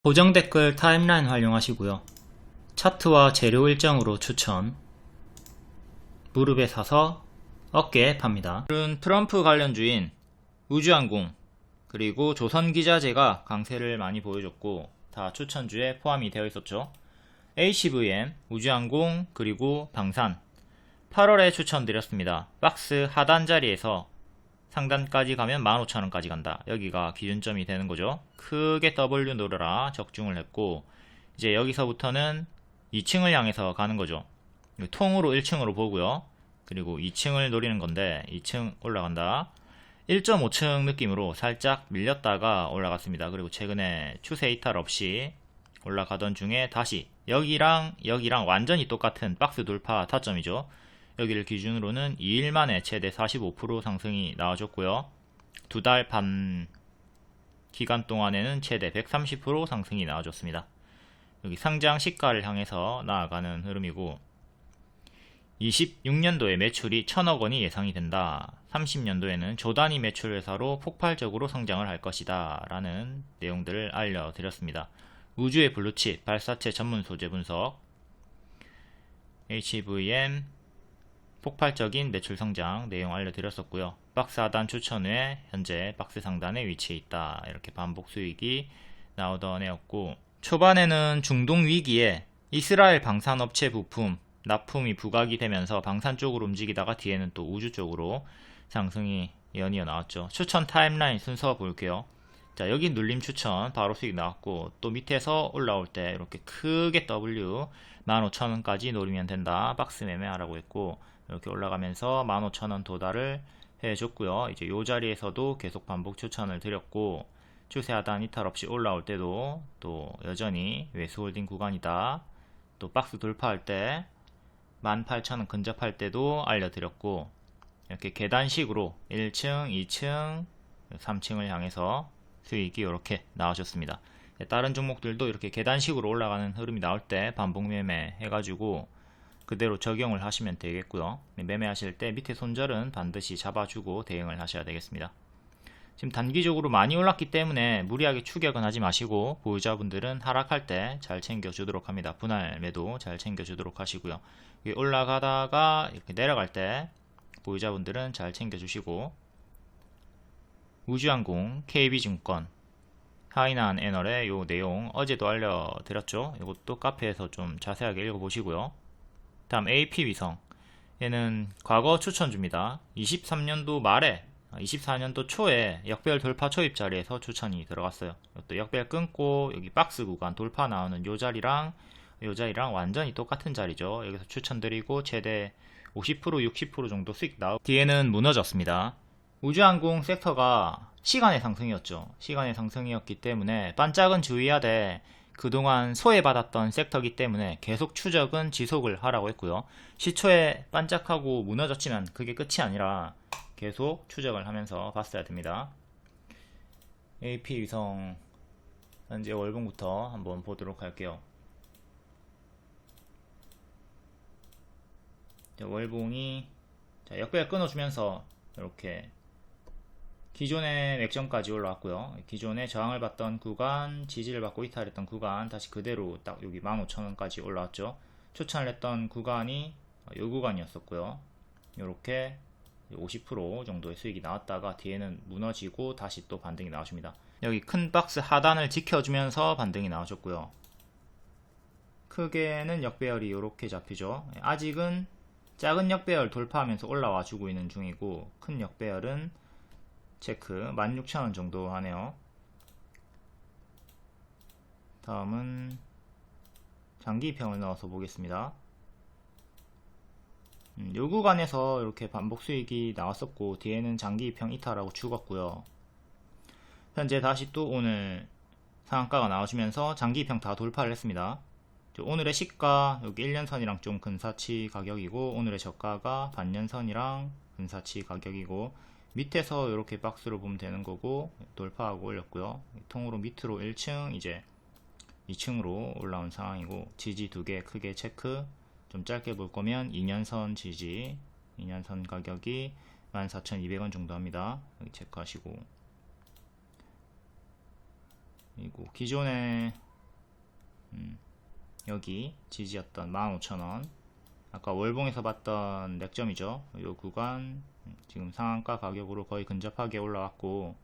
고정 댓글 타임라인 활용하시고요. 차트와 재료 일정으로 추천. 무릎에 사서 어깨에 팝니다. 오늘은 트럼프 관련주인 우주항공 그리고 조선기자재가 강세를 많이 보여줬고 다 추천주에 포함이 되어 있었죠. HVM, 우주항공 그리고 방산 8월에 추천드렸습니다. 박스 하단 자리에서 상단까지 가면 15,000원까지 간다. 여기가 기준점이 되는 거죠. 크게 W 누르라 적중을 했고 이제 여기서부터는 2층을 향해서 가는 거죠. 통으로 1층으로 보고요. 그리고 2층을 노리는 건데 2층 올라간다. 1.5층 느낌으로 살짝 밀렸다가 올라갔습니다. 그리고 최근에 추세 이탈 없이 올라가던 중에 다시 여기랑 완전히 똑같은 박스 돌파 타점이죠. 여기를 기준으로는 2일 만에 최대 45% 상승이 나와줬고요. 2달 반 기간 동안에는 최대 130% 상승이 나와줬습니다. 여기 상장 시가를 향해서 나아가는 흐름이고 26년도에 매출이 1000억 원이 예상이 된다. 30년도에는 조단위 매출 회사로 폭발적으로 성장을 할 것이다. 라는 내용들을 알려드렸습니다. 우주의 블루칩 발사체 전문 소재 분석 HVM 폭발적인 매출 성장 내용 알려드렸었고요. 박스 하단 추천 후에 현재 박스 상단에 위치해 있다. 이렇게 반복 수익이 나오던 애였고 초반에는 중동 위기에 이스라엘 방산업체 부품 납품이 부각이 되면서 방산 쪽으로 움직이다가 뒤에는 또 우주 쪽으로 상승이 연이어 나왔죠. 추천 타임라인 순서 볼게요. 자, 여기 눌림 추천 바로 수익 나왔고 또 밑에서 올라올 때 이렇게 크게 W 15,000원까지 노리면 된다. 박스 매매하라고 했고 이렇게 올라가면서 15,000원 도달을 해줬고요. 이제 이 자리에서도 계속 반복 추천을 드렸고 추세 하단 이탈 없이 올라올 때도 또 여전히 외수 홀딩 구간이다. 또 박스 돌파할 때 18,000원 근접할 때도 알려드렸고 이렇게 계단식으로 1층, 2층, 3층을 향해서 수익이 이렇게 나와줬습니다. 다른 종목들도 이렇게 계단식으로 올라가는 흐름이 나올 때 반복 매매 해가지고 그대로 적용을 하시면 되겠고요. 매매하실 때 밑에 손절은 반드시 잡아주고 대응을 하셔야 되겠습니다. 지금 단기적으로 많이 올랐기 때문에 무리하게 추격은 하지 마시고 보유자분들은 하락할 때 잘 챙겨주도록 합니다. 분할 매도 잘 챙겨주도록 하시고요. 올라가다가 이렇게 내려갈 때 보유자분들은 잘 챙겨주시고 우주항공, KB증권, 하이난 애널의 요 내용 어제도 알려드렸죠. 이것도 카페에서 좀 자세하게 읽어보시고요. 다음 AP위성 얘는 과거 추천줍니다. 23년도 말에 24년도 초에 역별 돌파 초입 자리에서 추천이 들어갔어요. 또 역별 끊고 여기 박스 구간 돌파 나오는 요 자리랑 완전히 똑같은 자리죠. 여기서 추천드리고 최대 50% 60% 정도 수익 나오고 뒤에는 무너졌습니다. 우주항공 섹터가 시간의 상승이었죠. 시간의 상승이었기 때문에 반짝은 주의해야 돼. 그동안 소외받았던 섹터이기 때문에 계속 추적은 지속을 하라고 했고요. 시초에 반짝하고 무너졌지만 그게 끝이 아니라 계속 추적을 하면서 봤어야 됩니다. AP위성 현재 월봉부터 한번 보도록 할게요. 월봉이 역배열 끊어주면서 이렇게 기존의 맥점까지 올라왔고요. 기존의 저항을 받던 구간, 지지를 받고 이탈했던 구간 다시 그대로 딱 여기 15,000원까지 올라왔죠. 추천을 했던 구간이 이 구간이었었고요. 이렇게 50% 정도의 수익이 나왔다가 뒤에는 무너지고 다시 또 반등이 나와줍니다. 여기 큰 박스 하단을 지켜주면서 반등이 나와줬고요. 크게는 역배열이 이렇게 잡히죠. 아직은 작은 역배열 돌파하면서 올라와 주고 있는 중이고 큰 역배열은 체크 16,000원 정도 하네요. 다음은 장기평을 넣어서 보겠습니다. 요 구간에서 이렇게 반복 수익이 나왔었고 뒤에는 장기평 이탈하고 죽었고요. 현재 다시 또 오늘 상한가가 나와주면서 장기평 다 돌파를 했습니다. 오늘의 시가 여기 1년선이랑 좀 근사치 가격이고 오늘의 저가가 반년선이랑 근사치 가격이고 밑에서 이렇게 박스로 보면 되는 거고 돌파하고 올렸고요. 통으로 밑으로 1층 이제 2층으로 올라온 상황이고 지지 두 개 크게 체크. 좀 짧게 볼 거면 2년선 지지 2년선 가격이 14,200원 정도 합니다. 여기 체크하시고 그리고 기존에 여기 지지였던 15,000원, 아까 월봉에서 봤던 맥점이죠. 이 구간 지금 상한가 가격으로 거의 근접하게 올라왔고,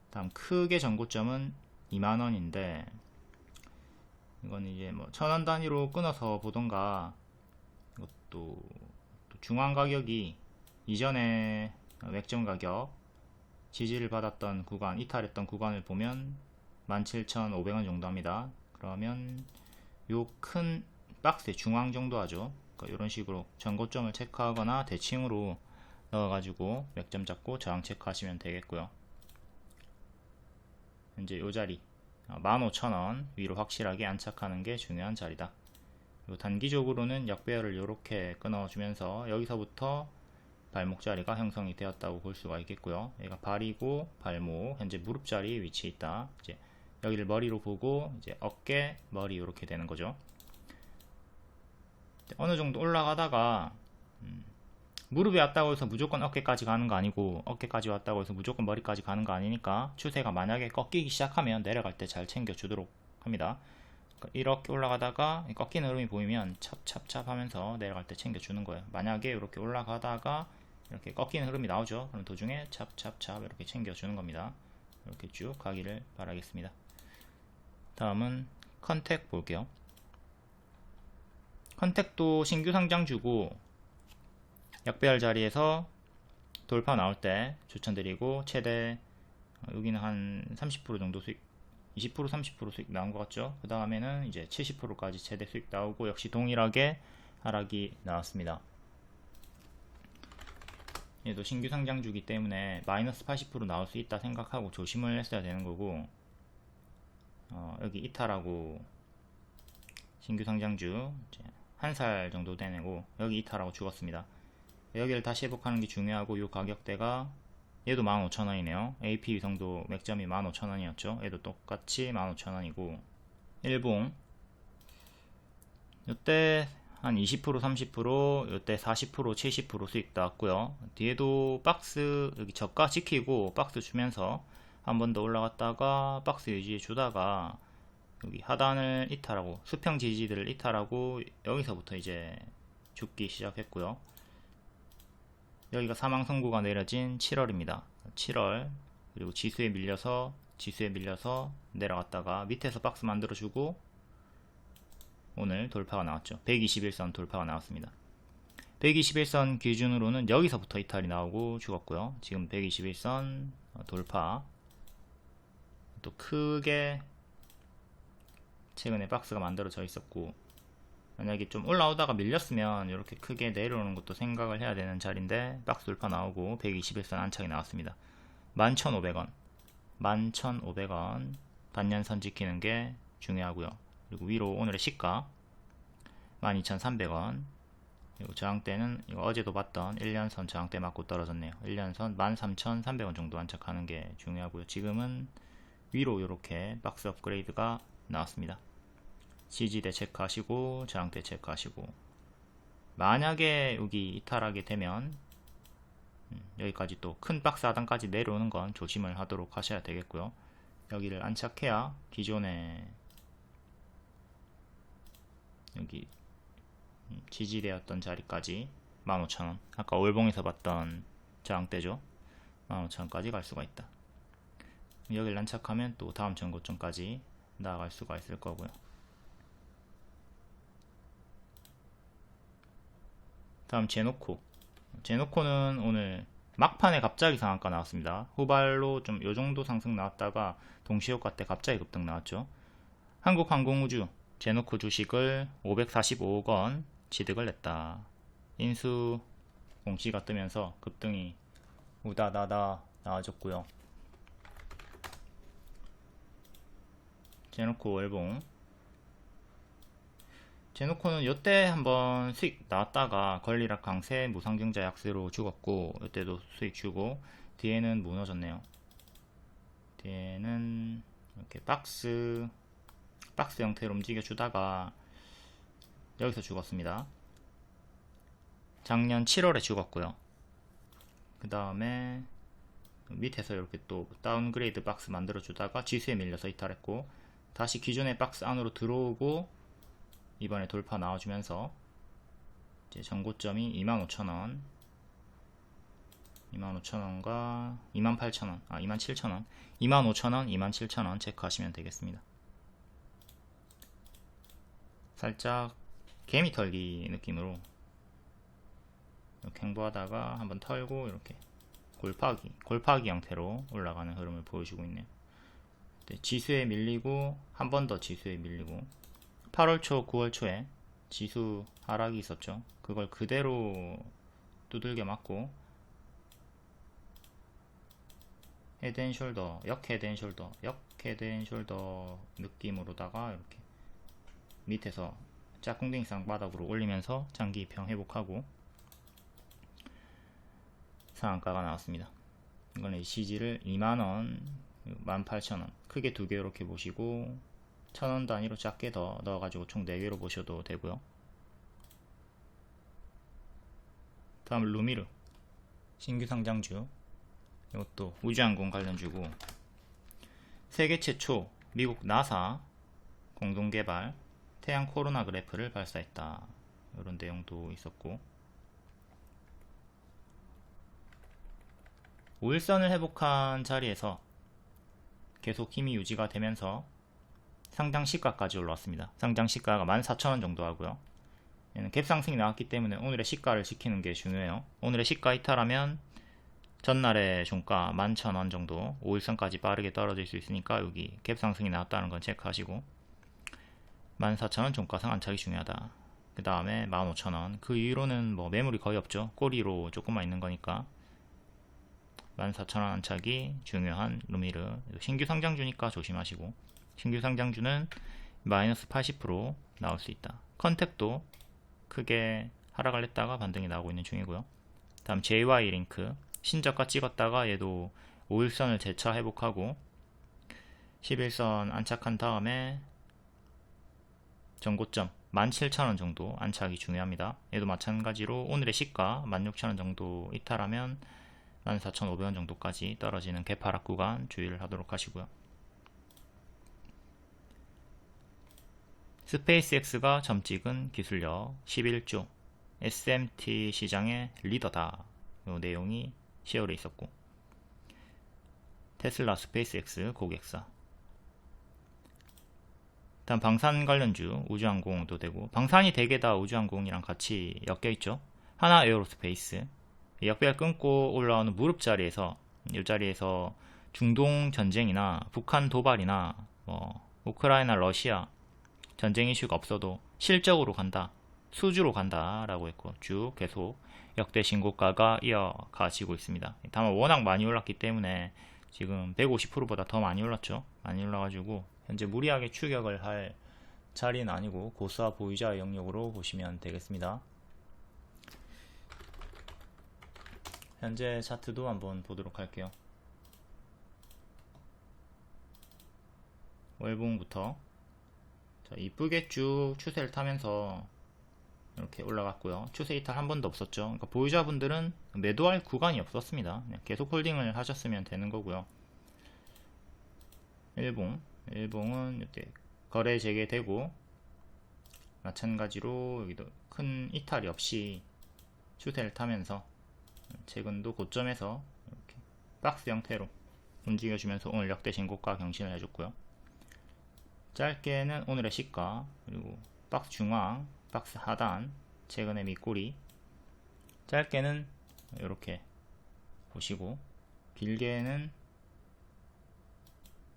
다음 크게 전고점은 2만원인데 이건 이제 뭐 1000원 단위로 끊어서 보던가, 이것도 또 중앙 가격이 이전에 맥점 가격 지지를 받았던 구간, 이탈했던 구간을 보면 17,500원 정도 합니다. 그러면 요 큰 박스의 중앙 정도 하죠. 그러니까 이런 식으로 전고점을 체크하거나 대칭으로 넣어가지고 맥점 잡고 저항 체크하시면 되겠고요. 이제 요 자리 15,000원 위로 확실하게 안착하는 게 중요한 자리다. 단기적으로는 역배열을 이렇게 끊어주면서 여기서부터 발목 자리가 형성이 되었다고 볼 수가 있겠고요. 얘가 발이고 발목, 현재 무릎 자리에 위치해 있다. 이제 여기를 머리로 보고 이제 어깨, 머리 이렇게 되는 거죠. 어느 정도 올라가다가 무릎이 왔다고 해서 무조건 어깨까지 가는 거 아니고, 어깨까지 왔다고 해서 무조건 머리까지 가는 거 아니니까, 추세가 만약에 꺾이기 시작하면 내려갈 때 잘 챙겨 주도록 합니다. 그러니까 이렇게 올라가다가 꺾이는 흐름이 보이면 찹찹찹 하면서 내려갈 때 챙겨 주는 거예요. 만약에 이렇게 올라가다가 이렇게 꺾이는 흐름이 나오죠. 그럼 도중에 찹찹찹 이렇게 챙겨 주는 겁니다. 이렇게 쭉 가기를 바라겠습니다. 다음은 컨택 볼게요. 컨택도 신규 상장 주고 약배열 자리에서 돌파 나올 때 추천드리고, 최대 여기는 한 30% 정도 수익, 20% 30% 수익 나온 것 같죠. 그 다음에는 이제 70%까지 최대 수익 나오고, 역시 동일하게 하락이 나왔습니다. 얘도 신규 상장 주기 때문에 마이너스 80% 나올 수 있다 생각하고 조심을 했어야 되는 거고, 여기 이탈하고 신규 상장주 한 살 정도 되내고 여기 이탈하고 죽었습니다. 여기를 다시 회복하는 게 중요하고, 이 가격대가 얘도 15,000원이네요. AP 위성도 맥점이 15,000원이었죠. 얘도 똑같이 15,000원이고, 일봉 이때 한 20% 30%, 이때 40% 70% 수익 나왔고요. 뒤에도 박스 여기 저가 지키고 박스 주면서 한 번 더 올라갔다가 박스 유지해 주다가 여기 하단을 이탈하고 수평 지지들을 이탈하고 여기서부터 이제 죽기 시작했고요. 여기가 사망 선고가 내려진 7월입니다. 7월, 그리고 지수에 밀려서 내려갔다가 밑에서 박스 만들어주고 오늘 돌파가 나왔죠. 121선 돌파가 나왔습니다. 121선 기준으로는 여기서부터 이탈이 나오고 죽었고요. 지금 121선 돌파, 또 크게 최근에 박스가 만들어져 있었고, 만약에 좀 올라오다가 밀렸으면 이렇게 크게 내려오는 것도 생각을 해야 되는 자리인데, 박스 돌파 나오고 121선 안착이 나왔습니다. 11,500원 11,500원 반년선 지키는 게 중요하고요. 그리고 위로 오늘의 시가 12,300원, 그리고 저항대는 이거 어제도 봤던 1년선 저항대 맞고 떨어졌네요. 1년선 13,300원 정도 안착하는 게 중요하고요. 지금은 위로 이렇게 박스 업그레이드가 나왔습니다. 지지대 체크하시고 저항대 체크하시고, 만약에 여기 이탈하게 되면 여기까지 또 큰 박스 하단까지 내려오는 건 조심을 하도록 하셔야 되겠고요. 여기를 안착해야 기존에 여기 지지되었던 자리까지 15,000원, 아까 월봉에서 봤던 저항대죠. 15,000원까지 갈 수가 있다. 여기를 안착하면 또 다음 전고점까지 나아갈 수가 있을 거고요. 다음 제노코는 오늘 막판에 갑자기 상한가 나왔습니다. 후발로 좀 요정도 상승 나왔다가 동시효과 때 갑자기 급등 나왔죠. 한국항공우주 제노코 주식을 545억 원 취득을 냈다. 인수 공시가 뜨면서 급등이 우다다다 나와줬고요. 제노코 월봉, 제노코는 이때 한번 수익 나왔다가 권리락 강세 무상증자 약세로 죽었고, 이때도 수익 주고 뒤에는 무너졌네요. 뒤에는 이렇게 박스 형태로 움직여 주다가 여기서 죽었습니다. 작년 7월에 죽었고요. 그 다음에 밑에서 이렇게 또 다운그레이드 박스 만들어 주다가 지수에 밀려서 이탈했고, 다시 기존의 박스 안으로 들어오고 이번에 돌파 나와주면서 이제 전고점이 25,000원, 25,000원과 28,000원, 27,000원, 25,000원, 27,000원 체크하시면 되겠습니다. 살짝 개미 털기 느낌으로 이렇게 행보하다가 한번 털고 이렇게 골파기 형태로 올라가는 흐름을 보여주고 있네요. 지수에 밀리고 한 번 더 지수에 밀리고 8월 초 9월 초에 지수 하락이 있었죠. 그걸 그대로 두들겨 맞고 헤드앤숄더, 역 헤드앤숄더 느낌으로다가 이렇게 밑에서 짝꿍댕이 쌍바닥으로 올리면서 장기 입형 회복하고 상한가가 나왔습니다. 이거는 CG를 2만원, 18,000원 크게 두 개 이렇게 보시고 1,000원 단위로 작게 더 넣어가지고 총 4개로 보셔도 되고요. 다음 루미르 신규 상장주, 이것도 우주항공 관련주고 세계 최초 미국 나사 공동개발 태양 코로나 그래프를 발사했다, 이런 내용도 있었고 5일선을 회복한 자리에서 계속 힘이 유지가 되면서 상장 시가까지 올라왔습니다. 상장 시가가 14,000원 정도 하고요. 얘는 갭 상승이 나왔기 때문에 오늘의 시가를 지키는 게 중요해요. 오늘의 시가 이탈하면 전날의 종가 11,000원 정도 5일선까지 빠르게 떨어질 수 있으니까 여기 갭 상승이 나왔다는 건 체크하시고 14,000원 종가상 안착이 중요하다. 그 다음에 15,000원, 그 이후로는 뭐 매물이 거의 없죠. 꼬리로 조금만 있는 거니까 14,000원 안착이 중요한 루미르. 신규 상장주니까 조심하시고, 신규 상장주는 마이너스 80% 나올 수 있다. 컨택도 크게 하락을 했다가 반등이 나오고 있는 중이고요. 다음 JY링크 신저가 찍었다가 얘도 5일선을 재차 회복하고 11선 안착한 다음에 전고점 17,000원 정도 안착이 중요합니다. 얘도 마찬가지로 오늘의 시가 16,000원 정도 이탈하면 14,500원 정도까지 떨어지는 개파락 구간 주의를 하도록 하시고요. 스페이스X가 점찍은 기술력 11조 SMT 시장의 리더다, 이 내용이 시어에 있었고 테슬라 스페이스X 고객사. 다음 방산 관련주 우주항공도 되고, 방산이 대개 다 우주항공이랑 같이 엮여있죠. 하나 에어로스페이스 역배열 끊고 올라오는 무릎 자리에서, 이 자리에서 중동 전쟁이나 북한 도발이나 우크라이나 러시아 전쟁 이슈가 없어도 실적으로 간다, 수주로 간다 라고 했고 쭉 계속 역대 신고가가 이어가지고 있습니다. 다만 워낙 많이 올랐기 때문에 지금 150%보다 더 많이 올랐죠. 많이 올라가지고 현재 무리하게 추격을 할 자리는 아니고 고수와 보유자의 영역으로 보시면 되겠습니다. 현재 차트도 한번 보도록 할게요. 월봉부터 이쁘게 쭉 추세를 타면서 이렇게 올라갔고요. 추세 이탈 한 번도 없었죠. 그러니까 보유자분들은 매도할 구간이 없었습니다. 그냥 계속 홀딩을 하셨으면 되는 거고요. 일봉은 이때 거래 재개되고 마찬가지로 여기도 큰 이탈이 없이 추세를 타면서 최근도 고점에서 이렇게 박스 형태로 움직여주면서 오늘 역대 신고가 경신을 해줬고요. 짧게는 오늘의 시가, 그리고 박스 중앙, 박스 하단, 최근의 밑꼬리. 짧게는 이렇게 보시고, 길게는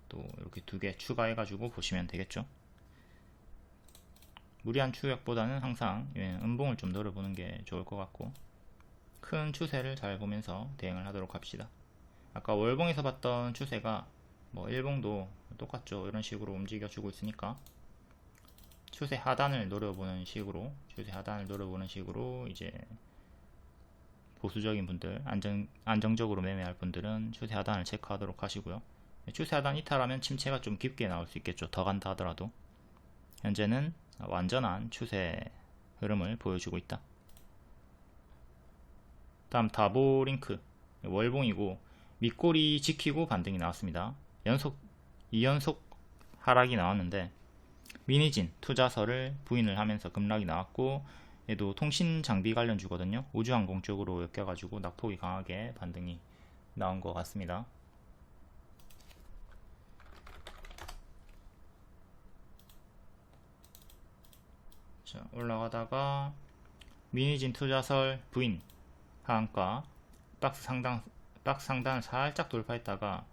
또 이렇게 두 개 추가해가지고 보시면 되겠죠. 무리한 추격보다는 항상 음봉을 좀 노려보는 게 좋을 것 같고, 큰 추세를 잘 보면서 대응을 하도록 합시다. 아까 월봉에서 봤던 추세가 일봉도 똑같죠. 이런 식으로 움직여주고 있으니까 추세 하단을 노려보는 식으로 이제 보수적인 분들, 안정적으로 매매할 분들은 추세 하단을 체크하도록 하시고요. 추세 하단 이탈하면 침체가 좀 깊게 나올 수 있겠죠. 더 간다 하더라도 현재는 완전한 추세 흐름을 보여주고 있다. 다음 다보링크 월봉이고 밑꼬리 지키고 반등이 나왔습니다. 2연속 하락이 나왔는데 미니진 투자설을 부인을 하면서 급락이 나왔고, 얘도 통신 장비 관련주거든요. 우주항공 쪽으로 엮여가지고 낙폭이 강하게 반등이 나온 것 같습니다. 자, 올라가다가 미니진 투자설 부인 하한가 박스 상단을 살짝 돌파했다가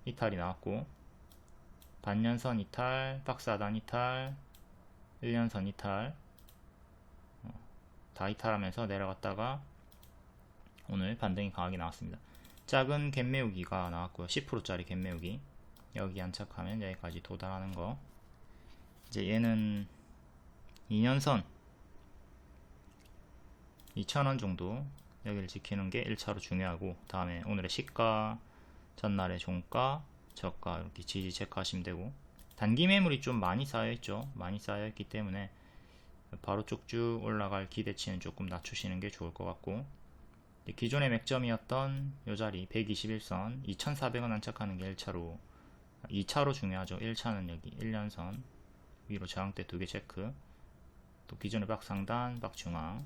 이탈이 나왔고, 반년선 이탈, 박스 하단 이탈, 1년선 이탈, 다 이탈하면서 내려갔다가 오늘 반등이 강하게 나왔습니다. 작은 갭 메우기가 나왔고요. 10%짜리 갭 메우기, 여기 안착하면 여기까지 도달하는 거. 이제 얘는 2년선 2,000원 정도 여기를 지키는 게 1차로 중요하고, 다음에 오늘의 시가, 전날의 종가, 저가 이렇게 지지 체크하시면 되고, 단기 매물이 좀 많이 쌓여있죠. 많이 쌓여있기 때문에 바로 쭉쭉 올라갈 기대치는 조금 낮추시는 게 좋을 것 같고, 기존의 맥점이었던 이 자리 121선 2,400원 안착하는 게 1차로, 2차로 중요하죠. 1차는 여기 1년선 위로 저항대 2개 체크, 또 기존의 박 상단, 박 중앙.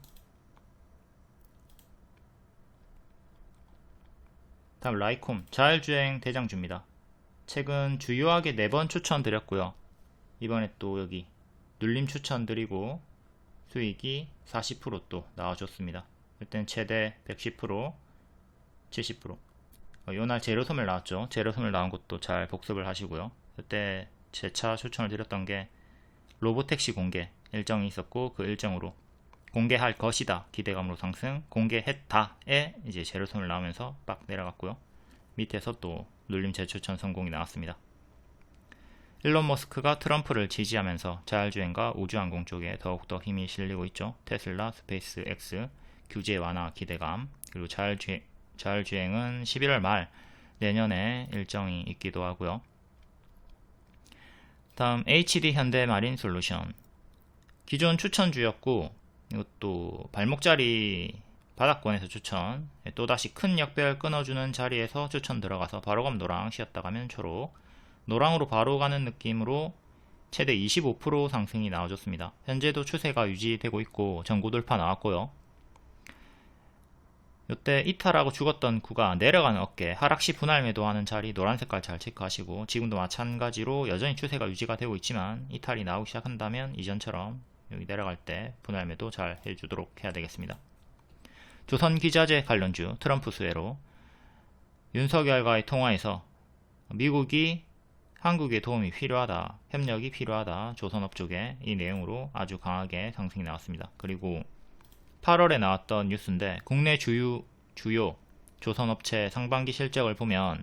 다음 라이콤 자율주행 대장주입니다. 최근 주요하게 4번 추천드렸고요. 이번에 또 여기 눌림 추천드리고 수익이 40% 또 나와줬습니다. 이때는 최대 110%, 70%. 요날 제로소멸 나왔죠. 제로소멸 나온 것도 잘 복습을 하시고요. 이때 재차 추천을 드렸던 게 로보택시 공개 일정이 있었고, 그 일정으로 공개할 것이다 기대감으로 상승, 공개했다에 이제 제로소멸 나오면서 빡 내려갔고요. 밑에서 또 눌림 재추천 성공이 나왔습니다. 일론 머스크가 트럼프를 지지하면서 자율주행과 우주항공 쪽에 더욱더 힘이 실리고 있죠. 테슬라, 스페이스 X 규제 완화 기대감, 그리고 자율주행은 11월 말 내년에 일정이 있기도 하고요. 다음 HD 현대마린 솔루션, 기존 추천주였고 이것도 발목자리 바닥권에서 추천, 또다시 큰 역배열 끊어주는 자리에서 추천 들어가서 바로 가면 노랑, 쉬었다 가면 초록, 노랑으로 바로 가는 느낌으로 최대 25% 상승이 나와줬습니다. 현재도 추세가 유지되고 있고 전고 돌파 나왔고요. 이때 이탈하고 죽었던 구간, 내려가는 어깨, 하락시 분할 매도하는 자리 노란 색깔 잘 체크하시고, 지금도 마찬가지로 여전히 추세가 유지가 되고 있지만 이탈이 나오기 시작한다면 이전처럼 여기 내려갈 때 분할 매도 잘 해주도록 해야 되겠습니다. 조선기자재 관련주 트럼프 수혜로 윤석열과의 통화에서 미국이 한국에 도움이 필요하다, 협력이 필요하다, 조선업 쪽에, 이 내용으로 아주 강하게 상승이 나왔습니다. 그리고 8월에 나왔던 뉴스인데, 국내 주요 조선업체 상반기 실적을 보면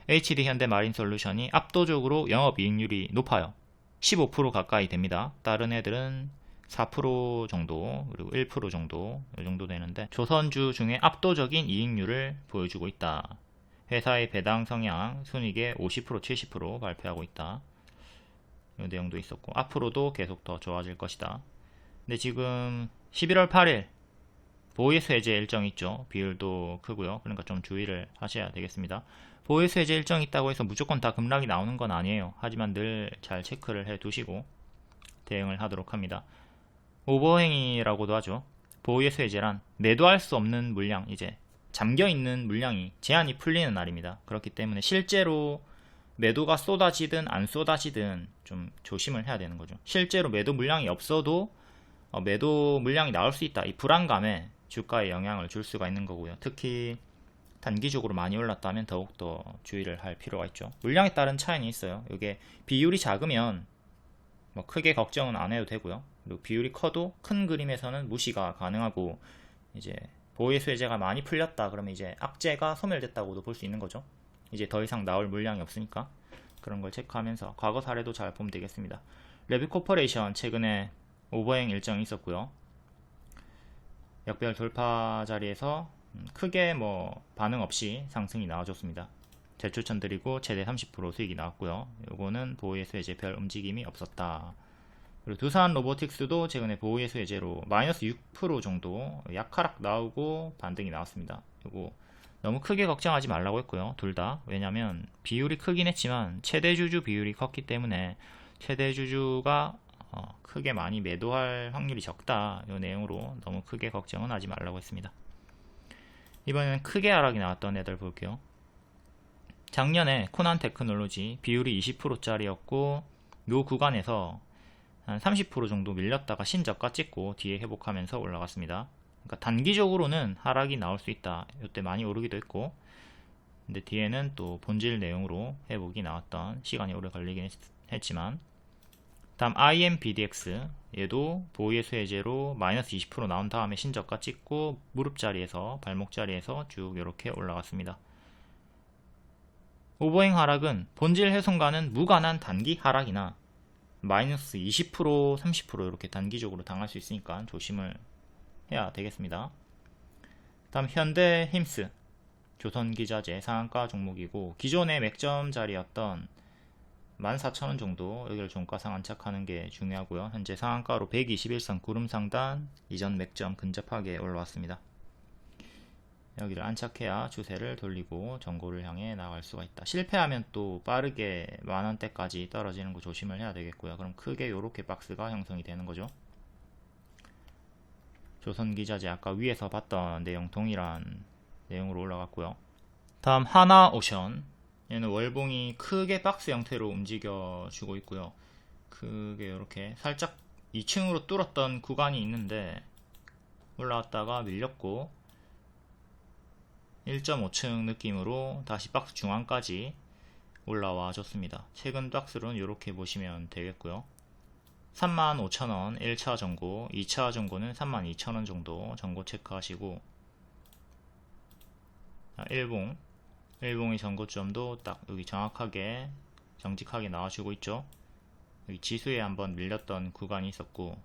HD 현대마린솔루션이 압도적으로 영업이익률이 높아요. 15% 가까이 됩니다. 다른 애들은 4% 정도, 그리고 1% 정도, 이 정도 되는데 조선주 중에 압도적인 이익률을 보여주고 있다. 회사의 배당 성향, 순이익의 50%, 70% 발표하고 있다. 이 내용도 있었고, 앞으로도 계속 더 좋아질 것이다. 근데 지금 11월 8일 보이스 해제 일정 있죠. 비율도 크고요. 그러니까 좀 주의를 하셔야 되겠습니다. 보이스 해제 일정 있다고 해서 무조건 다 급락이 나오는 건 아니에요. 하지만 늘 잘 체크를 해 두시고 대응을 하도록 합니다. 오버행이라고도 하죠. 보이스 해제란 매도할 수 없는 물량, 이제 잠겨있는 물량이 제한이 풀리는 날입니다. 그렇기 때문에 실제로 매도가 쏟아지든 안 쏟아지든 좀 조심을 해야 되는 거죠. 실제로 매도 물량이 없어도 매도 물량이 나올 수 있다, 이 불안감에 주가에 영향을 줄 수가 있는 거고요. 특히 단기적으로 많이 올랐다면 더욱더 주의를 할 필요가 있죠. 물량에 따른 차이는 있어요. 이게 비율이 작으면 뭐 크게 걱정은 안 해도 되고요. 그리고 비율이 커도 큰 그림에서는 무시가 가능하고, 이제 보이스 해제가 많이 풀렸다 그러면 이제 악재가 소멸됐다고도 볼 수 있는 거죠. 이제 더 이상 나올 물량이 없으니까 그런 걸 체크하면서 과거 사례도 잘 보면 되겠습니다. 레비코퍼레이션 최근에 오버행 일정이 있었고요. 역별 돌파 자리에서 크게 뭐 반응 없이 상승이 나와줬습니다. 재추천드리고 최대 30% 수익이 나왔고요. 요거는 보이스 해제 별 움직임이 없었다. 그리고 두산 로보틱스도 최근에 보이스 해제로 마이너스 6% 정도 약하락 나오고 반등이 나왔습니다. 요거 너무 크게 걱정하지 말라고 했고요. 둘 다. 왜냐면 비율이 크긴 했지만 최대 주주 비율이 컸기 때문에 최대 주주가 크게 많이 매도할 확률이 적다. 이 내용으로 너무 크게 걱정은 하지 말라고 했습니다. 이번에는 크게 하락이 나왔던 애들 볼게요. 작년에 코난 테크놀로지 비율이 20%짜리였고 요 구간에서 한 30% 정도 밀렸다가 신저가 찍고 뒤에 회복하면서 올라갔습니다. 그러니까 단기적으로는 하락이 나올 수 있다. 이때 많이 오르기도 했고, 근데 뒤에는 또 본질 내용으로 회복이 나왔던, 시간이 오래 걸리긴 했지만, 다음 IMBDX, 얘도 보이에서 해제로 마이너스 20% 나온 다음에 신저가 찍고 무릎 자리에서, 발목 자리에서 쭉 이렇게 올라갔습니다. 오버행 하락은 본질 훼손과는 무관한 단기 하락이나 마이너스 20%, 30% 이렇게 단기적으로 당할 수 있으니까 조심을 해야 되겠습니다. 다음 현대 힘스, 조선기자재 상한가 종목이고 기존의 맥점 자리였던 14,000원 정도 여기를 종가상 안착하는 게 중요하고요. 현재 상한가로 121선 구름상단 이전 맥점 근접하게 올라왔습니다. 여기를 안착해야 추세를 돌리고 전고를 향해 나갈 수가 있다. 실패하면 또 빠르게 만원대까지 떨어지는 거 조심을 해야 되겠고요. 그럼 크게 이렇게 박스가 형성이 되는 거죠. 조선기자재 아까 위에서 봤던 내용 동일한 내용으로 올라갔고요. 다음 하나오션, 얘는 월봉이 크게 박스 형태로 움직여 주고 있고요. 크게 이렇게 살짝 2층으로 뚫었던 구간이 있는데 올라왔다가 밀렸고 1.5층 느낌으로 다시 박스 중앙까지 올라와 줬습니다. 최근 박스로는 이렇게 보시면 되겠고요. 35,000원 1차 전고, 2차 전고는 32,000원 정도 전고 체크하시고, 일봉의 전고점도 딱 여기 정확하게 정직하게 나와주고 있죠. 여기 지수에 한번 밀렸던 구간이 있었고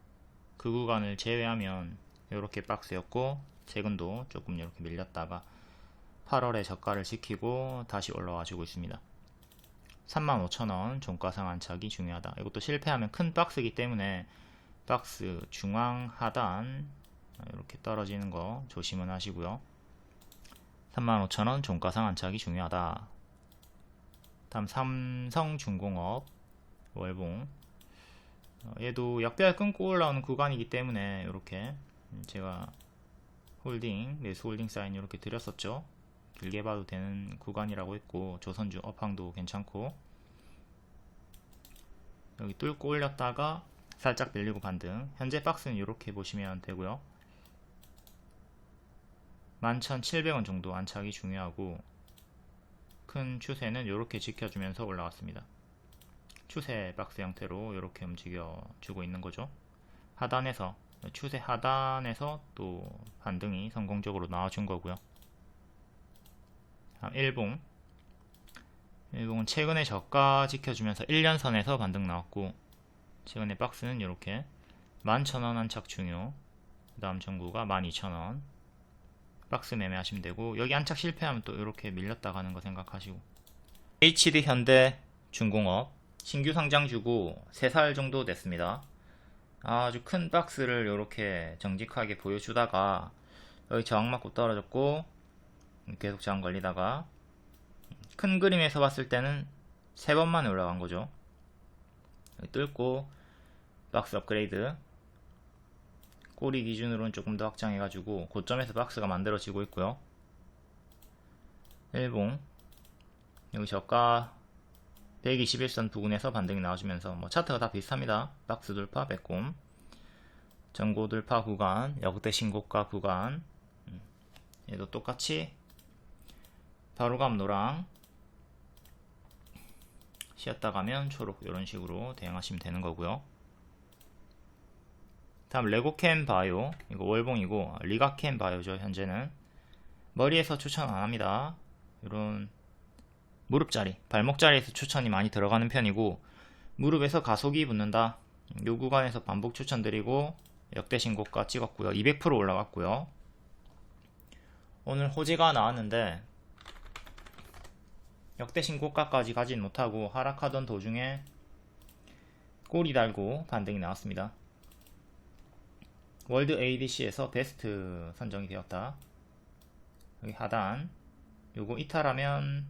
그 구간을 제외하면 이렇게 박스였고, 최근도 조금 이렇게 밀렸다가 8월에 저가를 지키고 다시 올라와 주고 있습니다. 35,000원 종가상 안착이 중요하다. 이것도 실패하면 큰 박스이기 때문에 박스 중앙 하단 이렇게 떨어지는 거 조심은 하시고요. 35,000원 종가상 안착이 중요하다. 다음 삼성중공업 월봉, 얘도 약배열 끊고 올라오는 구간이기 때문에 이렇게 제가 매수 홀딩 사인 이렇게 드렸었죠. 길게 봐도 되는 구간이라고 했고, 조선주 업황도 괜찮고, 여기 뚫고 올렸다가 살짝 밀리고 반등. 현재 박스는 이렇게 보시면 되고요. 11,700원 정도 안착이 중요하고, 큰 추세는 이렇게 지켜주면서 올라왔습니다. 추세 박스 형태로 이렇게 움직여 주고 있는 거죠. 추세 하단에서 또 반등이 성공적으로 나와준 거고요. 일봉은 최근에 저가 지켜주면서 1년선에서 반등 나왔고, 최근에 박스는 이렇게 11,000원 안착 중요, 그 다음 전구가 12,000원, 박스 매매하시면 되고, 여기 안착 실패하면 또 이렇게 밀렸다 가는 거 생각하시고, HD 현대 중공업 신규 상장 주고 3살 정도 됐습니다. 아주 큰 박스를 이렇게 정직하게 보여주다가 여기 저항 맞고 떨어졌고 계속 저항 걸리다가 큰 그림에서 봤을 때는 3번 만에 올라간 거죠. 뚫고 박스 업그레이드, 꼬리 기준으로는 조금 더 확장해가지고 고점에서 박스가 만들어지고 있고요. 일봉 여기 저가 121선 부근에서 반등이 나와주면서 차트가 다 비슷합니다. 박스 돌파, 빼꼼, 전고 돌파 구간, 역대 신고가 구간, 얘도 똑같이 바로감 노랑, 쉬었다 가면 초록, 이런 식으로 대응하시면 되는 거고요. 다음 레고캠 바이오, 이거 월봉이고 리가캠 바이오죠. 현재는 머리에서 추천 안 합니다. 이런 무릎자리, 발목자리에서 추천이 많이 들어가는 편이고, 무릎에서 가속이 붙는다, 요 구간에서 반복 추천드리고 역대 신고가 찍었고요. 200% 올라갔고요. 오늘 호재가 나왔는데 역대 신고가까지 가진 못하고 하락하던 도중에 꼬리 달고 반등이 나왔습니다. 월드 ADC에서 베스트 선정이 되었다. 여기 하단 요거 이탈하면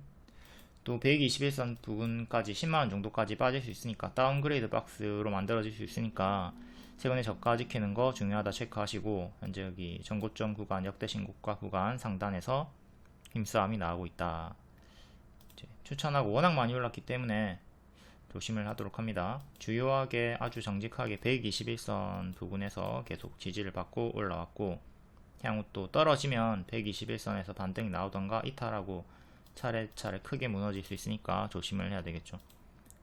또 121선 부근까지 10만원 정도까지 빠질 수 있으니까 다운그레이드 박스로 만들어질 수 있으니까 최근에 저가 지키는 거 중요하다 체크하시고, 현재 여기 전고점 구간, 역대 신고가 구간 상단에서 힘싸움이 나오고 있다. 추천하고 워낙 많이 올랐기 때문에 조심을 하도록 합니다. 주요하게 아주 정직하게 121선 부분에서 계속 지지를 받고 올라왔고, 향후 또 떨어지면 121선에서 반등이 나오던가 이탈하고 차례차례 크게 무너질 수 있으니까 조심을 해야 되겠죠.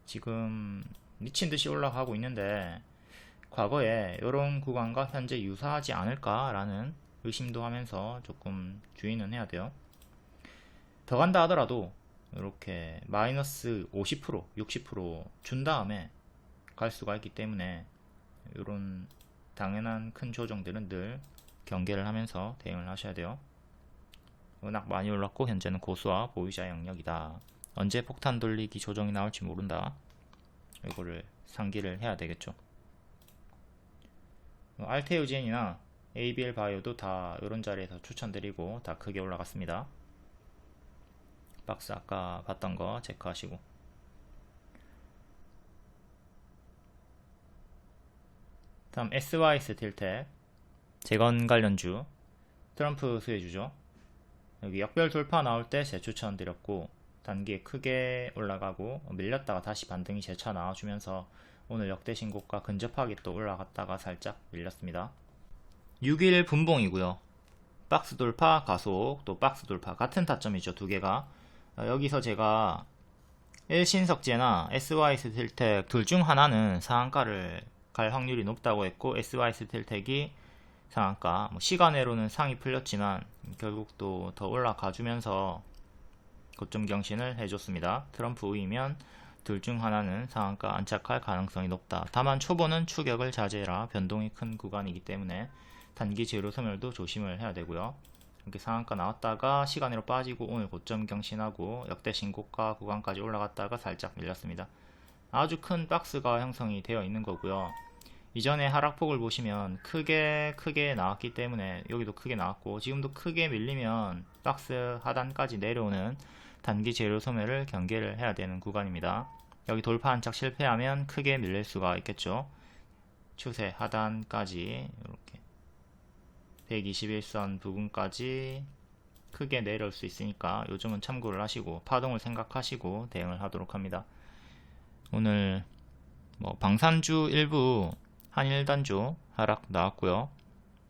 지금 미친듯이 올라가고 있는데 과거에 이런 구간과 현재 유사하지 않을까라는 의심도 하면서 조금 주의는 해야 돼요. 더 간다 하더라도 이렇게 마이너스 50%, 60% 준 다음에 갈 수가 있기 때문에 이런 당연한 큰 조정들은 늘 경계를 하면서 대응을 하셔야 돼요. 워낙 많이 올랐고 현재는 고수와 보유자 영역이다. 언제 폭탄 돌리기 조정이 나올지 모른다. 이거를 상기를 해야 되겠죠. 알테오젠이나 ABL 바이오도 다 이런 자리에서 추천드리고 다 크게 올라갔습니다. 박스 아까 봤던 거 체크하시고, 다음 SYS 딜텍 재건 관련주 트럼프 수혜주죠. 여기 역별 돌파 나올 때 재추천 드렸고, 단기에 크게 올라가고 밀렸다가 다시 반등이 재차 나와주면서 오늘 역대 신고가 근접하게 또 올라갔다가 살짝 밀렸습니다. 6일 분봉이고요. 박스 돌파 가속, 또 박스 돌파 같은 타점이죠, 두 개가. 여기서 제가 일신석재나 SYS 딜텍 둘 중 하나는 상한가를 갈 확률이 높다고 했고, SYS 딜텍이 상한가, 시간외로는 상이 풀렸지만 결국 또 더 올라가 주면서 고점 경신을 해줬습니다. 트럼프 우위면 둘 중 하나는 상한가 안착할 가능성이 높다. 다만 초보는 추격을 자제해라. 변동이 큰 구간이기 때문에 단기 재료 소멸도 조심을 해야 되고요. 이렇게 상한가 나왔다가 시간으로 빠지고 오늘 고점 경신하고 역대 신고가 구간까지 올라갔다가 살짝 밀렸습니다. 아주 큰 박스가 형성이 되어 있는 거고요. 이전에 하락폭을 보시면 크게 나왔기 때문에 여기도 크게 나왔고, 지금도 크게 밀리면 박스 하단까지 내려오는 단기 재료 소멸을 경계를 해야 되는 구간입니다. 여기 돌파 안착 실패하면 크게 밀릴 수가 있겠죠. 추세 하단까지 이렇게 121선 부분까지 크게 내려올 수 있으니까 요즘은 참고를 하시고 파동을 생각하시고 대응을 하도록 합니다. 오늘 방산주 일부 한일단조 하락 나왔고요.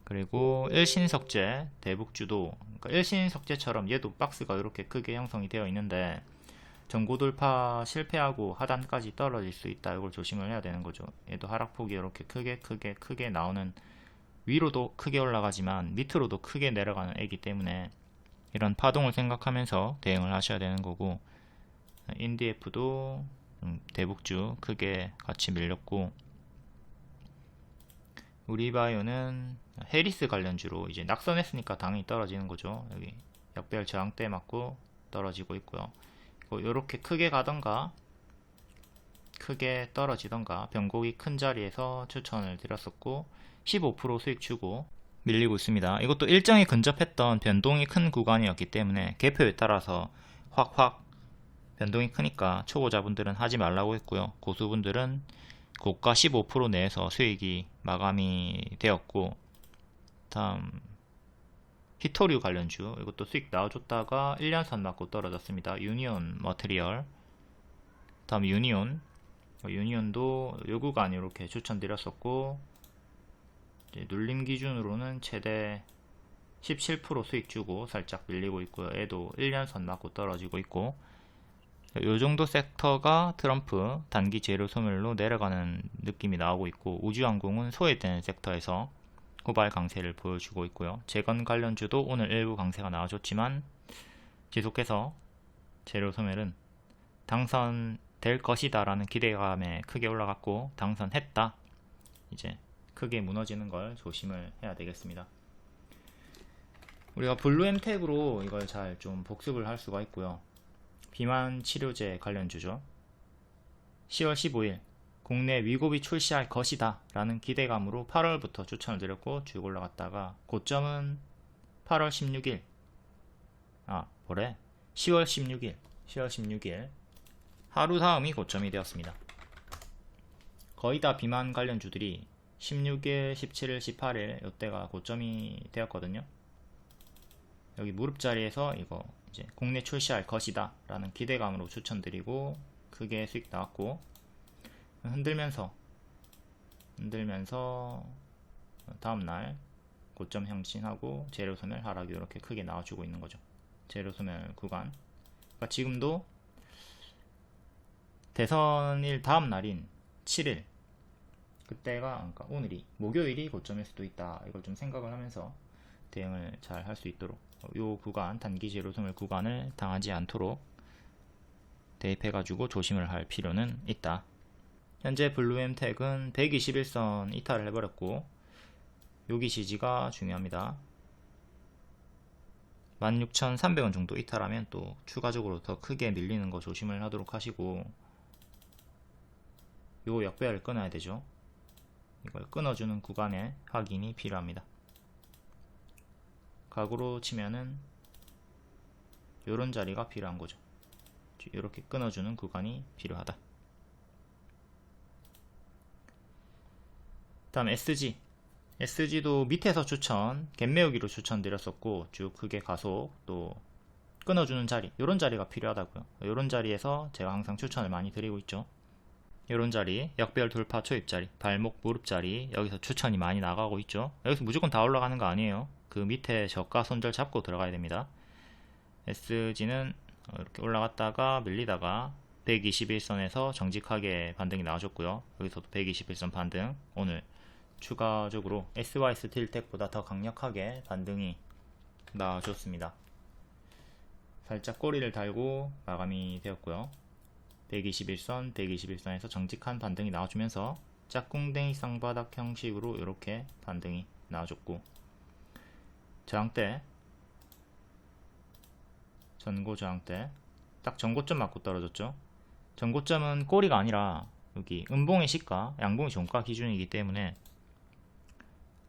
그리고 일신석재 대북주도, 그러니까 일신석재처럼 얘도 박스가 이렇게 크게 형성이 되어 있는데 전고 돌파 실패하고 하단까지 떨어질 수 있다. 이걸 조심을 해야 되는 거죠. 얘도 하락폭이 이렇게 크게 나오는, 위로도 크게 올라가지만 밑으로도 크게 내려가는 애기 때문에 이런 파동을 생각하면서 대응을 하셔야 되는 거고, 인디에프도 대북주 크게 같이 밀렸고, 우리바이오는 해리스 관련주로 이제 낙선했으니까 당연히 떨어지는 거죠. 여기 역별 저항대 맞고 떨어지고 있고요. 이렇게 크게 가던가 크게 떨어지던가 변곡이 큰 자리에서 추천을 드렸었고 15% 수익 주고 밀리고 있습니다. 이것도 일정에 근접했던 변동이 큰 구간이었기 때문에 개표에 따라서 확 변동이 크니까 초보자분들은 하지 말라고 했고요. 고수분들은 고가 15% 내에서 수익이 마감이 되었고, 다음 히토류 관련주, 이것도 수익 나와줬다가 1년선 맞고 떨어졌습니다. 유니온 머티리얼, 다음 유니온도 요 구간 이렇게 추천드렸었고, 이제 눌림 기준으로는 최대 17% 수익 주고 살짝 밀리고 있고요. 얘도 1년선 맞고 떨어지고 있고, 요정도 섹터가 트럼프 단기 재료 소멸로 내려가는 느낌이 나오고 있고, 우주항공은 소외되는 섹터에서 고발 강세를 보여주고 있고요. 재건 관련주도 오늘 일부 강세가 나와줬지만 지속해서 재료 소멸은 당선될 것이다 라는 기대감에 크게 올라갔고, 당선했다, 이제 크게 무너지는 걸 조심을 해야 되겠습니다. 우리가 블루엠텍으로 이걸 잘 좀 복습을 할 수가 있고요. 비만 치료제 관련주죠. 10월 15일 국내 위고비 출시할 것이다 라는 기대감으로 8월부터 추천을 드렸고 쭉 올라갔다가 고점은 8월 16일 10월 16일 하루 다음이 고점이 되었습니다. 거의 다 비만 관련주들이 16일, 17일, 18일 이때가 고점이 되었거든요. 여기 무릎 자리에서 이거 이제 국내 출시할 것이다 라는 기대감으로 추천드리고 크게 수익 나왔고, 흔들면서 다음날 고점 형신하고 재료소멸 하락이 이렇게 크게 나와주고 있는 거죠. 재료소멸 구간. 그러니까 지금도 대선일 다음 날인 7일, 그때가 그러니까 오늘이 목요일이 고점일 수도 있다. 이걸 좀 생각을 하면서 대응을 잘 할 수 있도록 요 구간, 단기 재료소멸 구간을 당하지 않도록 대입해가지고 조심을 할 필요는 있다. 현재 블루엠텍은 121선 이탈을 해버렸고, 여기 지지가 중요합니다. 16,300원 정도 이탈하면 또 추가적으로 더 크게 밀리는 거 조심을 하도록 하시고, 요 역배열을 끊어야 되죠. 이걸 끊어주는 구간의 확인이 필요합니다. 각으로 치면은 요런 자리가 필요한 거죠. 이렇게 끊어주는 구간이 필요하다. 다음 SG도 밑에서 갭 메우기로 추천드렸었고, 쭉 크게 가속 또 끊어주는 자리, 요런 자리가 필요하다고요. 요런 자리에서 제가 항상 추천을 많이 드리고 있죠. 요런 자리, 역배열 돌파 초입 자리, 발목 무릎 자리, 여기서 추천이 많이 나가고 있죠. 여기서 무조건 다 올라가는 거 아니에요. 그 밑에 저가 손절 잡고 들어가야 됩니다. SG는 이렇게 올라갔다가 밀리다가 121선에서 정직하게 반등이 나와줬고요. 여기서도 121선 반등, 오늘 추가적으로 SY 스틸텍보다 더 강력하게 반등이 나와줬습니다. 살짝 꼬리를 달고 마감이 되었고요. 121선에서 정직한 반등이 나와주면서 짝꿍댕이 쌍바닥 형식으로 이렇게 반등이 나와줬고, 저항대, 전고 저항대, 딱 전고점 맞고 떨어졌죠. 전고점은 꼬리가 아니라 여기 음봉의 시가, 양봉의 종가 기준이기 때문에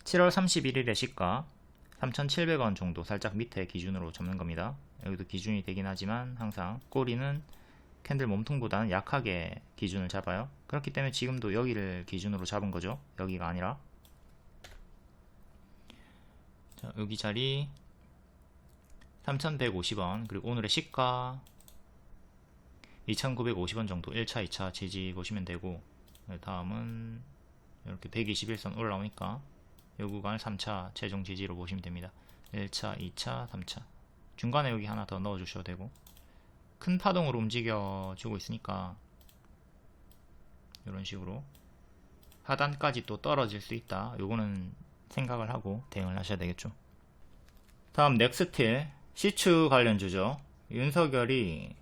7월 31일의 시가 3,700원 정도 살짝 밑에 기준으로 잡는 겁니다. 여기도 기준이 되긴 하지만 항상 꼬리는 캔들 몸통보다는 약하게 기준을 잡아요. 그렇기 때문에 지금도 여기를 기준으로 잡은 거죠. 여기가 아니라. 자, 여기 자리 3,150원, 그리고 오늘의 시가 2,950원 정도 1차, 2차 지지 보시면 되고, 다음은 이렇게 121선 올라오니까 이 구간을 3차 최종 지지로 보시면 됩니다. 1차, 2차, 3차. 중간에 여기 하나 더 넣어 주셔도 되고, 큰 파동으로 움직여 주고 있으니까 이런 식으로 하단까지 또 떨어질 수 있다. 요거는 생각을 하고 대응을 하셔야 되겠죠. 다음 넥스틸, 시추 관련주죠. 윤석열이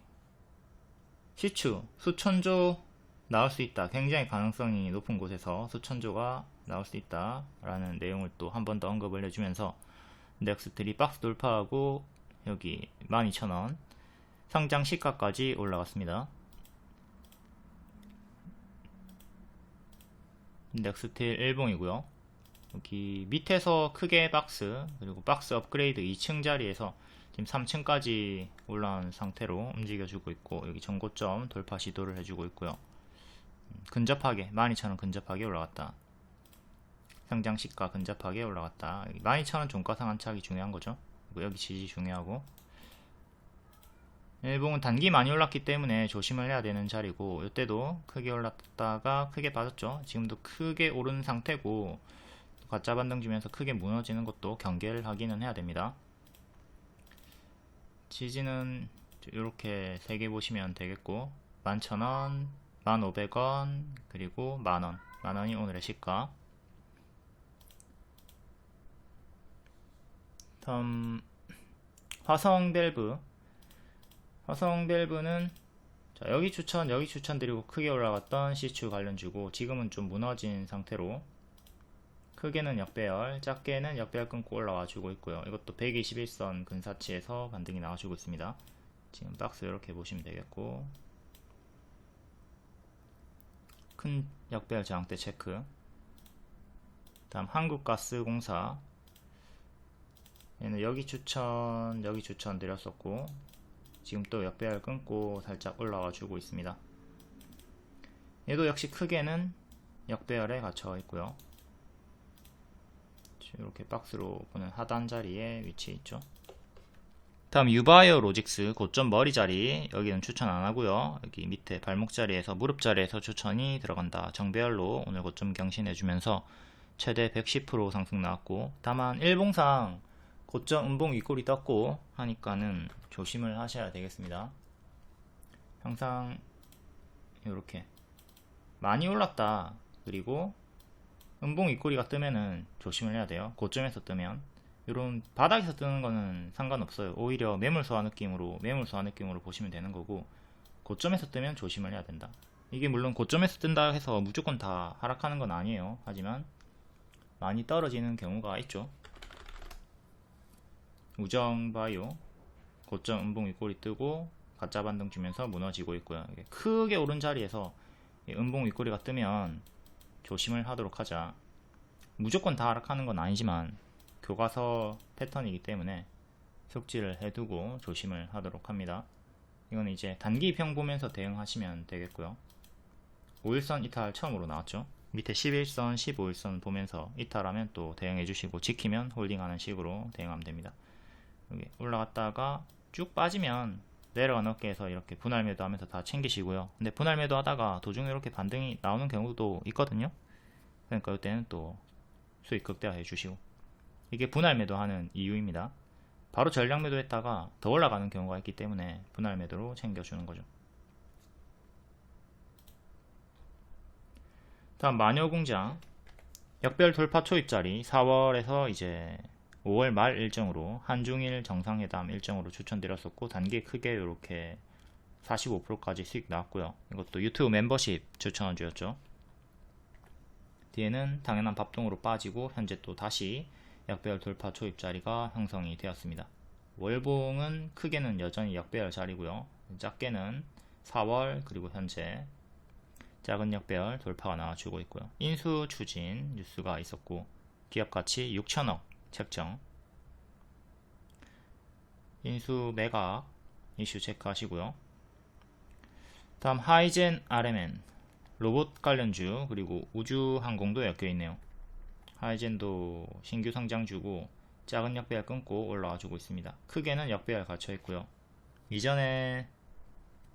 시추 수천조 나올 수 있다, 굉장히 가능성이 높은 곳에서 수천조가 나올 수 있다 라는 내용을 또 한 번 더 언급을 해주면서 넥스틸이 박스 돌파하고 여기 12,000원 상장 시가까지 올라갔습니다. 넥스틸 일봉이고요. 여기 밑에서 크게 박스, 그리고 박스 업그레이드 2층 자리에서 지금 3층까지 올라온 상태로 움직여주고 있고, 여기 전고점 돌파 시도를 해주고 있고요. 근접하게 12,000원 근접하게 올라갔다. 상장 시가 근접하게 올라갔다. 12,000원 종가 상한착이 중요한 거죠. 그리고 여기 지지 중요하고, 일봉은 단기 많이 올랐기 때문에 조심을 해야 되는 자리고, 이때도 크게 올랐다가 크게 빠졌죠. 지금도 크게 오른 상태고, 가짜 반등 주면서 크게 무너지는 것도 경계를 하기는 해야 됩니다. 지지는 이렇게 3개 보시면 되겠고, 11,000원, 1,500원, 그리고 만원. 만원이 오늘의 시가. 다음 화성밸브는 자, 여기 추천드리고 크게 올라갔던 시추 관련주고, 지금은 좀 무너진 상태로 크게는 역배열, 작게는 역배열 끊고 올라와주고 있고요. 이것도 121선 근사치에서 반등이 나와주고 있습니다. 지금 박스 이렇게 보시면 되겠고, 큰 역배열 저항대 체크. 다음 한국가스공사, 얘는 여기 추천 드렸었고, 지금 또 역배열 끊고 살짝 올라와 주고 있습니다. 얘도 역시 크게는 역배열에 갇혀 있고요. 이렇게 박스로 보는 하단 자리에 위치해 있죠. 다음 유바이어 로직스 고점 머리 자리, 여기는 추천 안 하고요. 여기 밑에 발목 자리에서 무릎 자리에서 추천이 들어간다. 정배열로 오늘 고점 경신해 주면서 최대 110% 상승 나왔고, 다만 일봉상 고점 음봉 윗골이 떴고 하니까는 조심을 하셔야 되겠습니다. 항상 이렇게 많이 올랐다, 그리고 음봉 윗꼬리가 뜨면은 조심을 해야 돼요. 고점에서 뜨면. 이런 바닥에서 뜨는 거는 상관없어요. 오히려 매물소화 느낌으로 보시면 되는 거고, 고점에서 뜨면 조심을 해야 된다. 이게 물론 고점에서 뜬다 해서 무조건 다 하락하는 건 아니에요. 하지만 많이 떨어지는 경우가 있죠. 우정바이오 고점 음봉 윗꼬리 뜨고 가짜 반등 주면서 무너지고 있고요. 크게 오른 자리에서 음봉 윗꼬리가 뜨면 조심을 하도록 하자. 무조건 다 하락하는 건 아니지만 교과서 패턴이기 때문에 숙지를 해두고 조심을 하도록 합니다. 이건 이제 단기평 보면서 대응하시면 되겠고요. 5일선 이탈 처음으로 나왔죠. 밑에 11선, 15일선 보면서 이탈하면 또 대응해 주시고, 지키면 홀딩하는 식으로 대응하면 됩니다. 여기 올라갔다가 쭉 빠지면 내려간 어깨에서 이렇게 분할 매도 하면서 다 챙기시고요. 근데 분할 매도 하다가 도중에 이렇게 반등이 나오는 경우도 있거든요. 그러니까 이때는 또 수익 극대화해 주시고, 이게 분할 매도 하는 이유입니다. 바로 전량 매도 했다가 더 올라가는 경우가 있기 때문에 분할 매도로 챙겨주는 거죠. 다음 마녀공장 역별 돌파 초입자리, 4월에서 이제 5월 말 일정으로 한중일 정상회담 일정으로 추천드렸었고, 단기 크게 이렇게 45%까지 수익 나왔고요. 이것도 유튜브 멤버십 추천해 주었죠. 뒤에는 당연한 밥동으로 빠지고 현재 또 다시 역배열 돌파 초입 자리가 형성이 되었습니다. 월봉은 크게는 여전히 역배열 자리고요. 작게는 4월 그리고 현재 작은 역배열 돌파가 나와주고 있고요. 인수 추진 뉴스가 있었고, 기업가치 6천억 책정, 인수 매각 이슈 체크하시고요. 다음 하이젠 RMN 로봇 관련주 그리고 우주항공도 엮여있네요. 하이젠도 신규 성장주고 작은 역배열 끊고 올라와주고 있습니다. 크게는 역배열 갇혀있고요. 이전에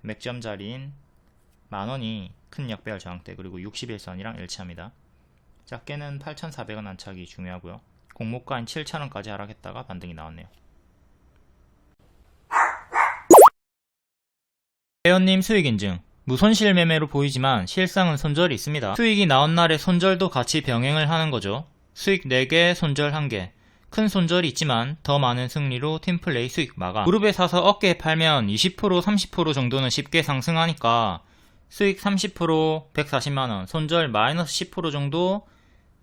맥점 자리인 만원이 큰 역배열 저항대, 그리고 61선이랑 일치합니다. 작게는 8,400원 안착이 중요하고요. 공모가인 7,000원까지 하락했다가 반등이 나왔네요. 회원님 수익 인증. 무손실 매매로 보이지만 실상은 손절이 있습니다. 수익이 나온 날에 손절도 같이 병행을 하는 거죠. 수익 4개, 손절 1개. 큰 손절이 있지만 더 많은 승리로 팀플레이 수익 마감. 무릎에 사서 어깨에 팔면 20%, 30% 정도는 쉽게 상승하니까 수익 30%, 140만원, 손절 마이너스 10% 정도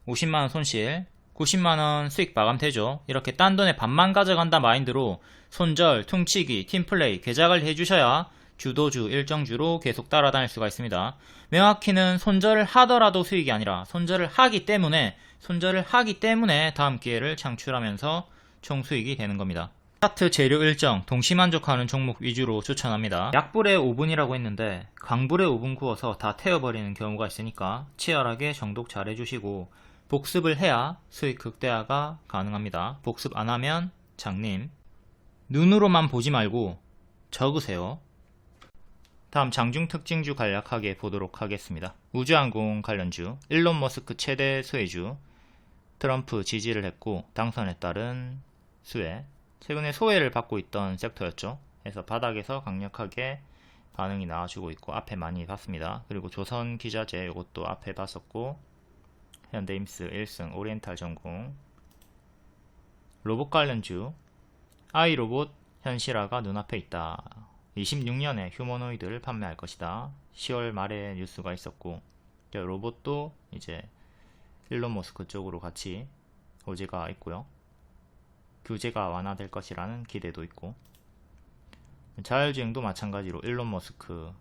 50만원 손실, 90만원 수익 마감되죠. 이렇게 딴 돈에 반만 가져간다 마인드로 손절, 퉁치기, 팀플레이, 개작을 해주셔야 주도주, 일정주로 계속 따라다닐 수가 있습니다. 명확히는 손절을 하더라도 수익이 아니라 손절을 하기 때문에 다음 기회를 창출하면서 총 수익이 되는 겁니다. 차트 재료 일정, 동시만족하는 종목 위주로 추천합니다. 약불에 5분이라고 했는데 강불에 5분 구워서 다 태워버리는 경우가 있으니까 치열하게 정독 잘 해주시고 복습을 해야 수익 극대화가 가능합니다. 복습 안하면 장님, 눈으로만 보지 말고 적으세요. 다음 장중 특징주 간략하게 보도록 하겠습니다. 우주항공 관련주, 일론 머스크 최대 수혜주, 트럼프 지지를 했고 당선에 따른 수혜, 최근에 소외를 받고 있던 섹터였죠. 그래서 바닥에서 강력하게 반응이 나와주고 있고 앞에 많이 봤습니다. 그리고 조선기자재 이것도 앞에 봤었고, 현대임스 1승, 오리엔탈 전공, 로봇 관련주, 아이로봇 현실화가 눈앞에 있다. 26년에 휴머노이드를 판매할 것이다. 10월 말에 뉴스가 있었고, 로봇도 이제 일론 머스크 쪽으로 같이 호재가 있고요. 규제가 완화될 것이라는 기대도 있고, 자율주행도 마찬가지로 일론 머스크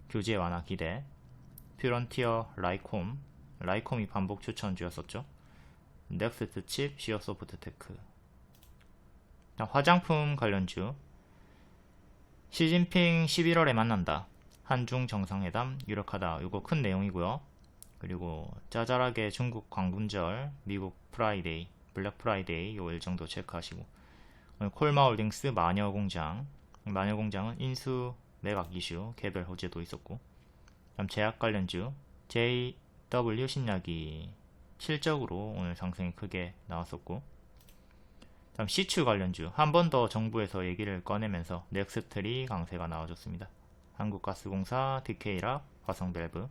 규제 완화 기대, 퓨런티어 라이콤이 반복 추천주였었죠. 넥스트 칩, 시어소프트 테크. 화장품 관련주, 시진핑 11월에 만난다. 한중 정상회담 유력하다. 이거 큰 내용이고요. 그리고 짜잘하게 중국 광군절, 미국 프라이데이, 블랙 프라이데이 요 일정도 체크하시고, 콜마홀딩스 마녀공장, 마녀공장은 인수 매각 이슈 개별 호재도 있었고, 다음 제약 관련주 JW 신약이 실적으로 오늘 상승이 크게 나왔었고, 다음 시추 관련주 한 번 더 정부에서 얘기를 꺼내면서 넥스트리 강세가 나와줬습니다. 한국가스공사, DK락, 화성밸브,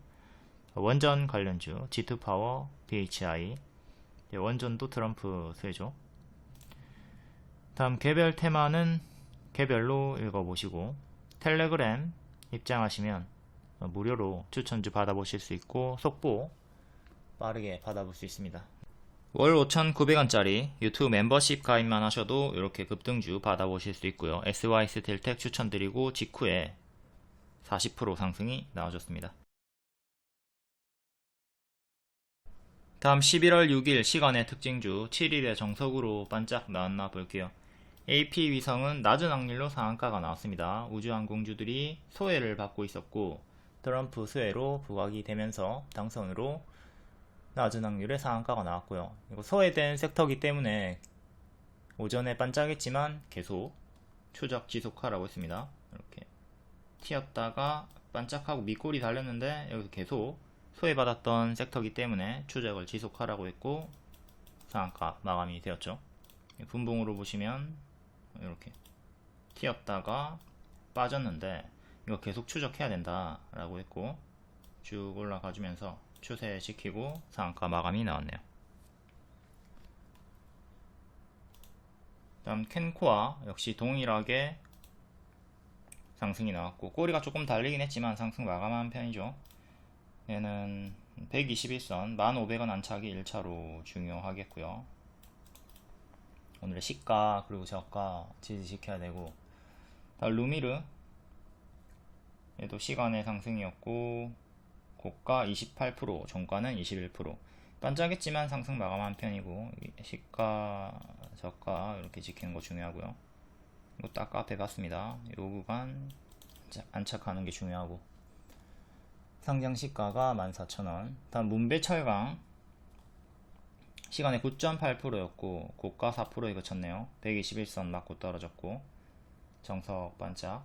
원전 관련주 G2파워, BHI, 원전도 트럼프 수혜죠. 다음 개별 테마는 개별로 읽어보시고, 텔레그램 입장하시면 무료로 추천주 받아보실 수 있고 속보 빠르게 받아볼 수 있습니다. 월 5,900원짜리 유튜브 멤버십 가입만 하셔도 이렇게 급등주 받아보실 수 있고요. SY스틸텍 추천드리고 직후에 40% 상승이 나와줬습니다. 다음 11월 6일 시간의 특징주 7일의 정석으로 반짝 나왔나 볼게요. AP 위성은 낮은 확률로 상한가가 나왔습니다. 우주항공주들이 소외를 받고 있었고 트럼프 수혜로 부각이 되면서 당선으로 낮은 확률의 상한가가 나왔고요. 이거 소외된 섹터이기 때문에 오전에 반짝했지만 계속 추적 지속하라고 했습니다. 이렇게 튀었다가 반짝하고 밑골이 달렸는데 여기서 계속 소외받았던 섹터이기 때문에 추적을 지속하라고 했고 상한가 마감이 되었죠. 분봉으로 보시면 이렇게 튀었다가 빠졌는데 이거 계속 추적해야 된다 라고 했고 쭉 올라가주면서 추세시키고 상한가 마감이 나왔네요. 다음 캔코아 역시 동일하게 상승이 나왔고 꼬리가 조금 달리긴 했지만 상승 마감한 편이죠. 얘는 121선 1,500원 안착이 1차로 중요하겠고요. 오늘의 시가 그리고 저가 지지시켜야 되고, 다음 루미르 얘도 시간의 상승이었고 고가 28%, 종가는 21%. 반짝했지만 상승 마감한 편이고 시가 저가 이렇게 지키는 거 중요하고요. 이것도 아까 앞에 봤습니다. 이 구간 안착하는 게 중요하고, 상장 시가가 14,000원. 다음 문배철강 시간에 9.8%였고 고가 4%에 그쳤네요. 121선 맞고 떨어졌고 정석 반짝.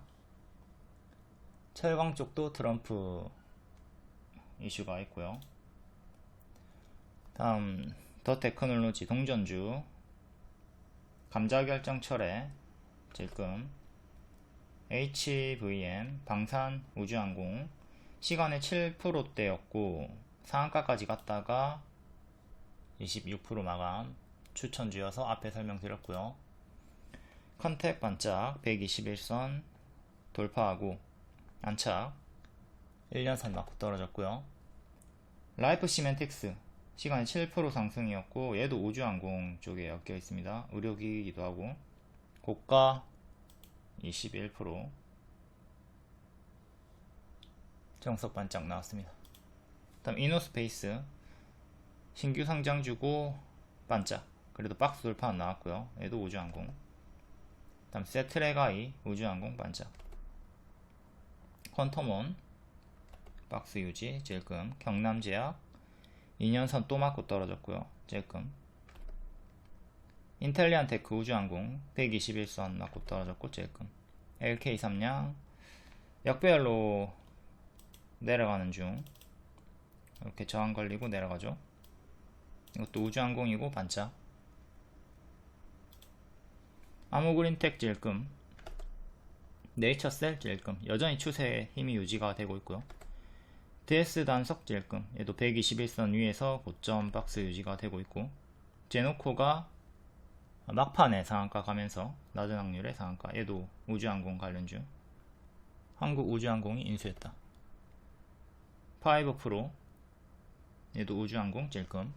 철강 쪽도 트럼프 이슈가 있고요. 다음 더 테크놀로지 동전주 감자결정철에 질금, HVM 방산 우주항공 시간에 7%대였고 상한가까지 갔다가 26% 마감, 추천주여서 앞에 설명드렸고요. 컨택 반짝 121선 돌파하고 안착 1년선 맞고 떨어졌고요. 라이프 시멘틱스 시간에 7% 상승이었고 얘도 우주항공 쪽에 엮여 있습니다. 의료기기기도 하고 고가 21%, 정석 반짝 나왔습니다. 다음 이노스페이스 신규 상장주고 반짝, 그래도 박스 돌파 나왔고요. 얘도 우주항공. 다음 세트레가이 우주항공 반짝. 퀀텀원 박스 유지 질금. 경남제약 2년선 또 맞고 떨어졌고요. 질금. 인텔리안테크 우주항공 121선 맞고 떨어졌고 질금. LK 삼양 역배열로 내려가는 중, 이렇게 저항 걸리고 내려가죠. 이것도 우주항공이고 반짝. 아모그린텍 질금, 네이처셀 질금 여전히 추세에 힘이 유지가 되고 있고요. DS 단석 질금 얘도 121선 위에서 고점 박스 유지가 되고 있고, 제노코가 막판에 상한가 가면서 낮은 확률의 상한가, 얘도 우주항공 관련주. 한국우주항공이 인수했다. 파이버프로 얘도 우주항공 질금.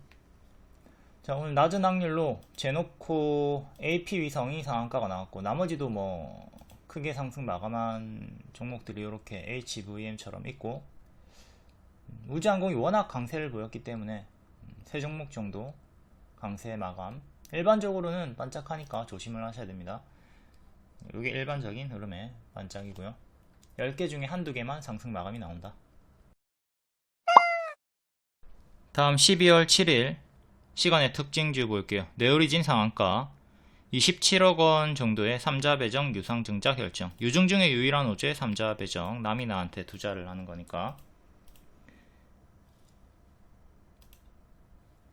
자, 오늘 낮은 확률로 제노코 AP위성이 상한가가 나왔고 나머지도 뭐 크게 상승 마감한 종목들이 이렇게 HVM처럼 있고, 우주항공이 워낙 강세를 보였기 때문에 세 종목 정도 강세 마감. 일반적으로는 반짝하니까 조심을 하셔야 됩니다. 이게 일반적인 흐름의 반짝이고요. 10개 중에 한두 개만 상승 마감이 나온다. 다음 12월 7일 시간의 특징주 볼게요. 네오리진 상한가 27억 원 정도의 3자 배정 유상증자 결정. 유증 중에 유일한 호재 3자 배정. 남이 나한테 투자를 하는 거니까.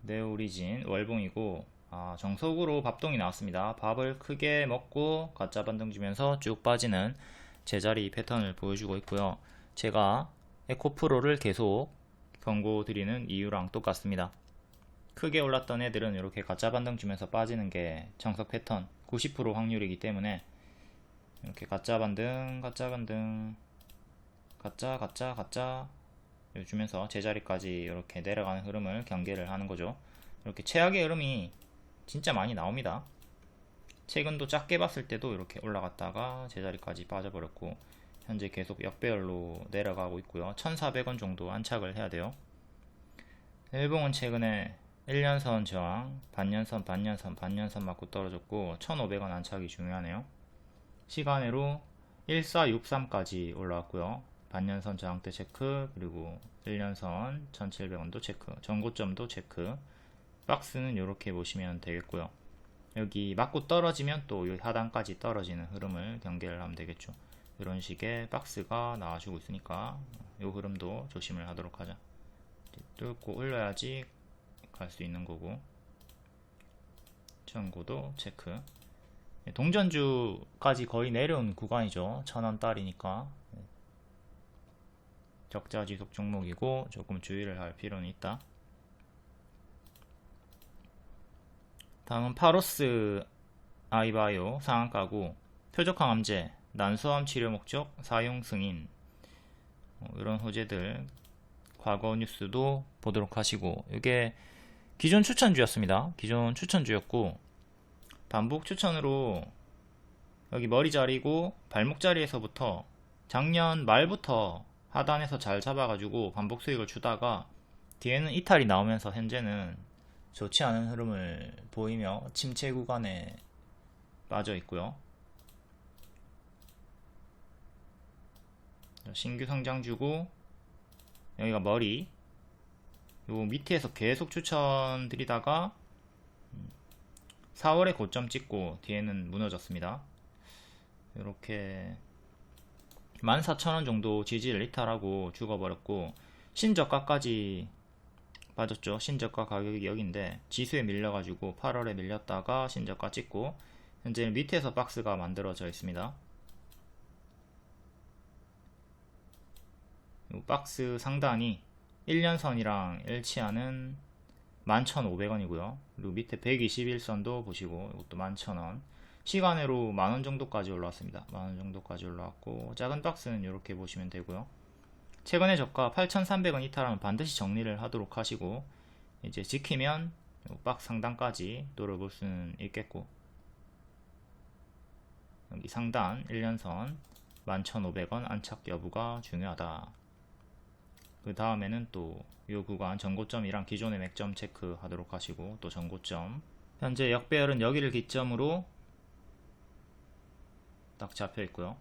네오리진 월봉이고, 정석으로 밥동이 나왔습니다. 밥을 크게 먹고 가짜 반등 주면서 쭉 빠지는 제자리 패턴을 보여주고 있고요. 제가 에코프로를 계속 경고 드리는 이유랑 똑같습니다. 크게 올랐던 애들은 이렇게 가짜 반등 주면서 빠지는 게 정석 패턴 90% 확률이기 때문에 이렇게 가짜 반등 가짜 주면서 제자리까지 이렇게 내려가는 흐름을 경계를 하는 거죠. 이렇게 최악의 흐름이 진짜 많이 나옵니다. 최근도 작게 봤을 때도 이렇게 올라갔다가 제자리까지 빠져버렸고, 현재 계속 역배열로 내려가고 있고요. 1,400원 정도 안착을 해야 돼요. 일봉은 최근에 1년선 저항, 반년선 맞고 떨어졌고 1,500원 안착이 중요하네요. 시간으로 1463까지 올라왔고요. 반년선 저항대 체크, 그리고 1년선 1,700원도 체크, 전고점도 체크. 박스는 이렇게 보시면 되겠고요. 여기 맞고 떨어지면 또 이 하단까지 떨어지는 흐름을 경계를 하면 되겠죠. 이런 식의 박스가 나와주고 있으니까 이 흐름도 조심을 하도록 하자. 뚫고 올려야지 갈 수 있는 거고, 전고도 체크. 동전주까지 거의 내려온 구간이죠. 1,000원달이니까 적자 지속 종목이고 조금 주의를 할 필요는 있다. 다음은 파로스 아이바이오 상한가고, 표적항암제, 난소암 치료 목적, 사용 승인, 이런 호재들 과거 뉴스도 보도록 하시고, 이게 기존 추천주였습니다. 기존 추천주였고 반복 추천으로 여기 머리 자리고 발목 자리에서부터 작년 말부터 하단에서 잘 잡아가지고 반복 수익을 주다가 뒤에는 이탈이 나오면서 현재는 좋지 않은 흐름을 보이며 침체 구간에 빠져 있고요. 신규 상장주고, 여기가 머리, 요 밑에서 계속 추천드리다가 4월에 고점 찍고 뒤에는 무너졌습니다. 이렇게 14,000원 정도 지지를 이탈하고 죽어버렸고, 신저가까지 빠졌죠. 신저가 가격이 여기인데 지수에 밀려가지고 8월에 밀렸다가 신저가 찍고, 현재 밑에서 박스가 만들어져 있습니다. 이 박스 상단이 1년선이랑 일치하는 11,500원이고요. 그리고 밑에 121선도 보시고 이것도 11,000원. 시간으로 만원 정도까지 올라왔습니다. 만원 정도까지 올라왔고, 작은 박스는 이렇게 보시면 되고요. 최근의 저가 8,300원 이탈하면 반드시 정리를 하도록 하시고, 이제 지키면 박스 상단까지 노려볼 수는 있겠고, 여기 상단 1년선 11,500원 안착 여부가 중요하다. 그 다음에는 또 이 구간 전고점이랑 기존의 맥점 체크 하도록 하시고, 또 전고점 현재 역배열은 여기를 기점으로 딱 잡혀 있고요.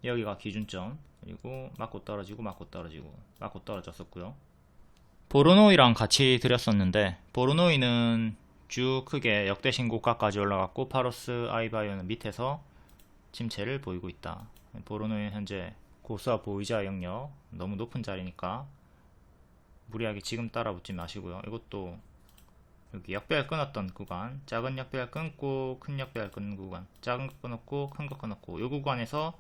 여기가 기준점, 그리고 맞고 떨어지고 맞고 떨어졌었고요. 보르노이랑 같이 드렸었는데, 보르노이는 쭉 크게 역대 신고가까지 올라갔고, 파로스 아이바이오는 밑에서 침체를 보이고 있다. 보르노이는 현재 고수와 보이자 영역 너무 높은 자리니까 무리하게 지금 따라붙지 마시고요. 이것도 여기 역배열 끊었던 구간, 작은 역배열 끊고 큰 역배열 끊는 구간, 작은 거 끊었고 큰 거 끊었고, 이 구간에서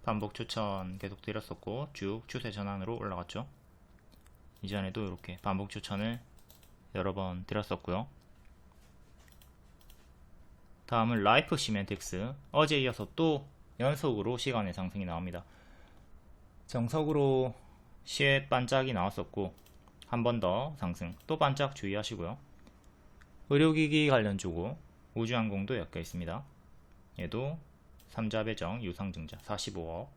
반복 추천 계속 드렸었고 쭉 추세 전환으로 올라갔죠. 이전에도 이렇게 반복 추천을 여러 번 드렸었고요. 다음은 라이프 시멘틱스. 어제 이어서 또 연속으로 시간의 상승이 나옵니다. 정석으로 시에 반짝이 나왔었고, 한 번 더 상승, 또 반짝 주의하시고요. 의료기기 관련주고 우주항공도 엮여 있습니다. 얘도 3자 배정 유상증자 45억.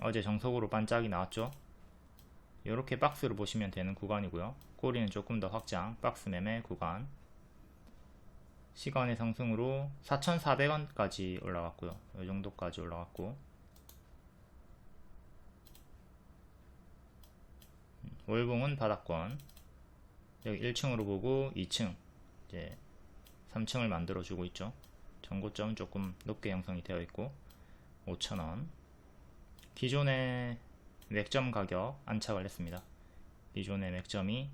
어제 정석으로 반짝이 나왔죠. 이렇게 박스로 보시면 되는 구간이고요. 꼬리는 조금 더 확장, 박스 매매 구간. 시간의 상승으로 4,400원까지 올라갔고요. 이 정도까지 올라갔고, 월봉은 바닥권. 여기 1층으로 보고 2층, 이제 3층을 만들어 주고 있죠. 전고점은 조금 높게 형성이 되어 있고 5,000원. 기존의 맥점 가격 안착을 했습니다. 기존의 맥점이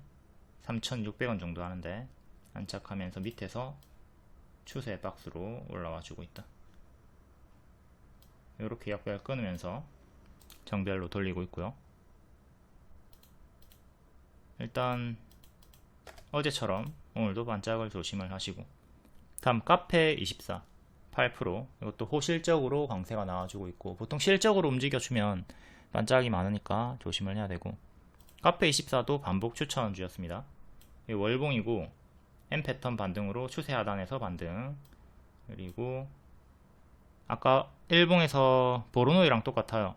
3,600원 정도 하는데 안착하면서 밑에서 추세 박스로 올라와 주고 있다. 이렇게 약별 끊으면서 정별로 돌리고 있고요. 일단 어제처럼 오늘도 반짝을 조심을 하시고, 다음 카페24 8%, 이것도 호실적으로 강세가 나와주고 있고, 보통 실적으로 움직여주면 반짝이 많으니까 조심을 해야 되고, 카페24도 반복 추천주였습니다. 월봉이고 M 패턴 반등으로 추세 하단에서 반등, 그리고 아까 일봉에서 보로노이랑 똑같아요.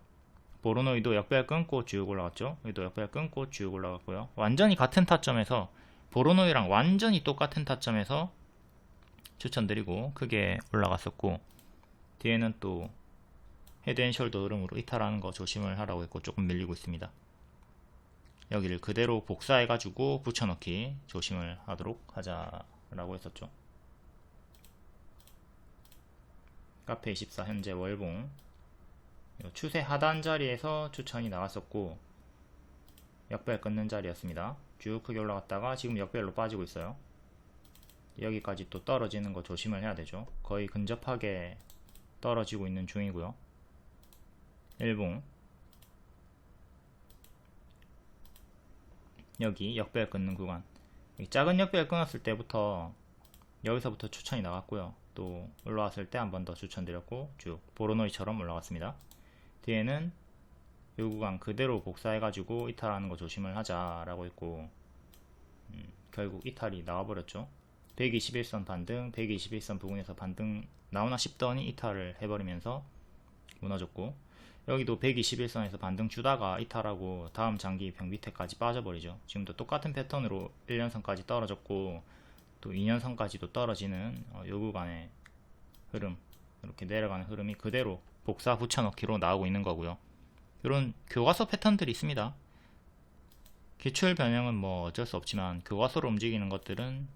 보로노이도 역별 끊고 쭉 올라갔죠. 여기도 역별 끊고 쭉 올라갔고요. 완전히 같은 타점에서, 보로노이랑 완전히 똑같은 타점에서 추천드리고 크게 올라갔었고, 뒤에는 또 헤드앤숄더 흐름으로 이탈하는 거 조심을 하라고 했고 조금 밀리고 있습니다. 여기를 그대로 복사해 가지고 붙여넣기 조심을 하도록 하자라고 했었죠. 카페24 현재 월봉 추세 하단 자리에서 추천이 나왔었고 역별 끊는 자리였습니다. 쭉 크게 올라갔다가 지금 역별로 빠지고 있어요. 여기까지 또 떨어지는 거 조심을 해야 되죠. 거의 근접하게 떨어지고 있는 중이고요. 일봉 여기 역별 끊는 구간, 여기 작은 역별 끊었을 때부터 여기서부터 추천이 나갔고요. 또 올라왔을 때 한 번 더 추천드렸고 쭉 보로노이처럼 올라갔습니다. 뒤에는 이 구간 그대로 복사해 가지고 이탈하는 거 조심을 하자 라고 했고, 결국 이탈이 나와버렸죠. 121선 반등, 121선 부근에서 반등 나오나 싶더니 이탈을 해버리면서 무너졌고, 여기도 121선에서 반등 주다가 이탈하고 다음 장기 벽 밑에까지 빠져버리죠. 지금도 똑같은 패턴으로 1년선까지 떨어졌고 또 2년선까지도 떨어지는 이 구간의 흐름, 이렇게 내려가는 흐름이 그대로 복사 붙여넣기로 나오고 있는 거고요. 이런 교과서 패턴들이 있습니다. 기출 변형은 뭐 어쩔 수 없지만 교과서로 움직이는 것들은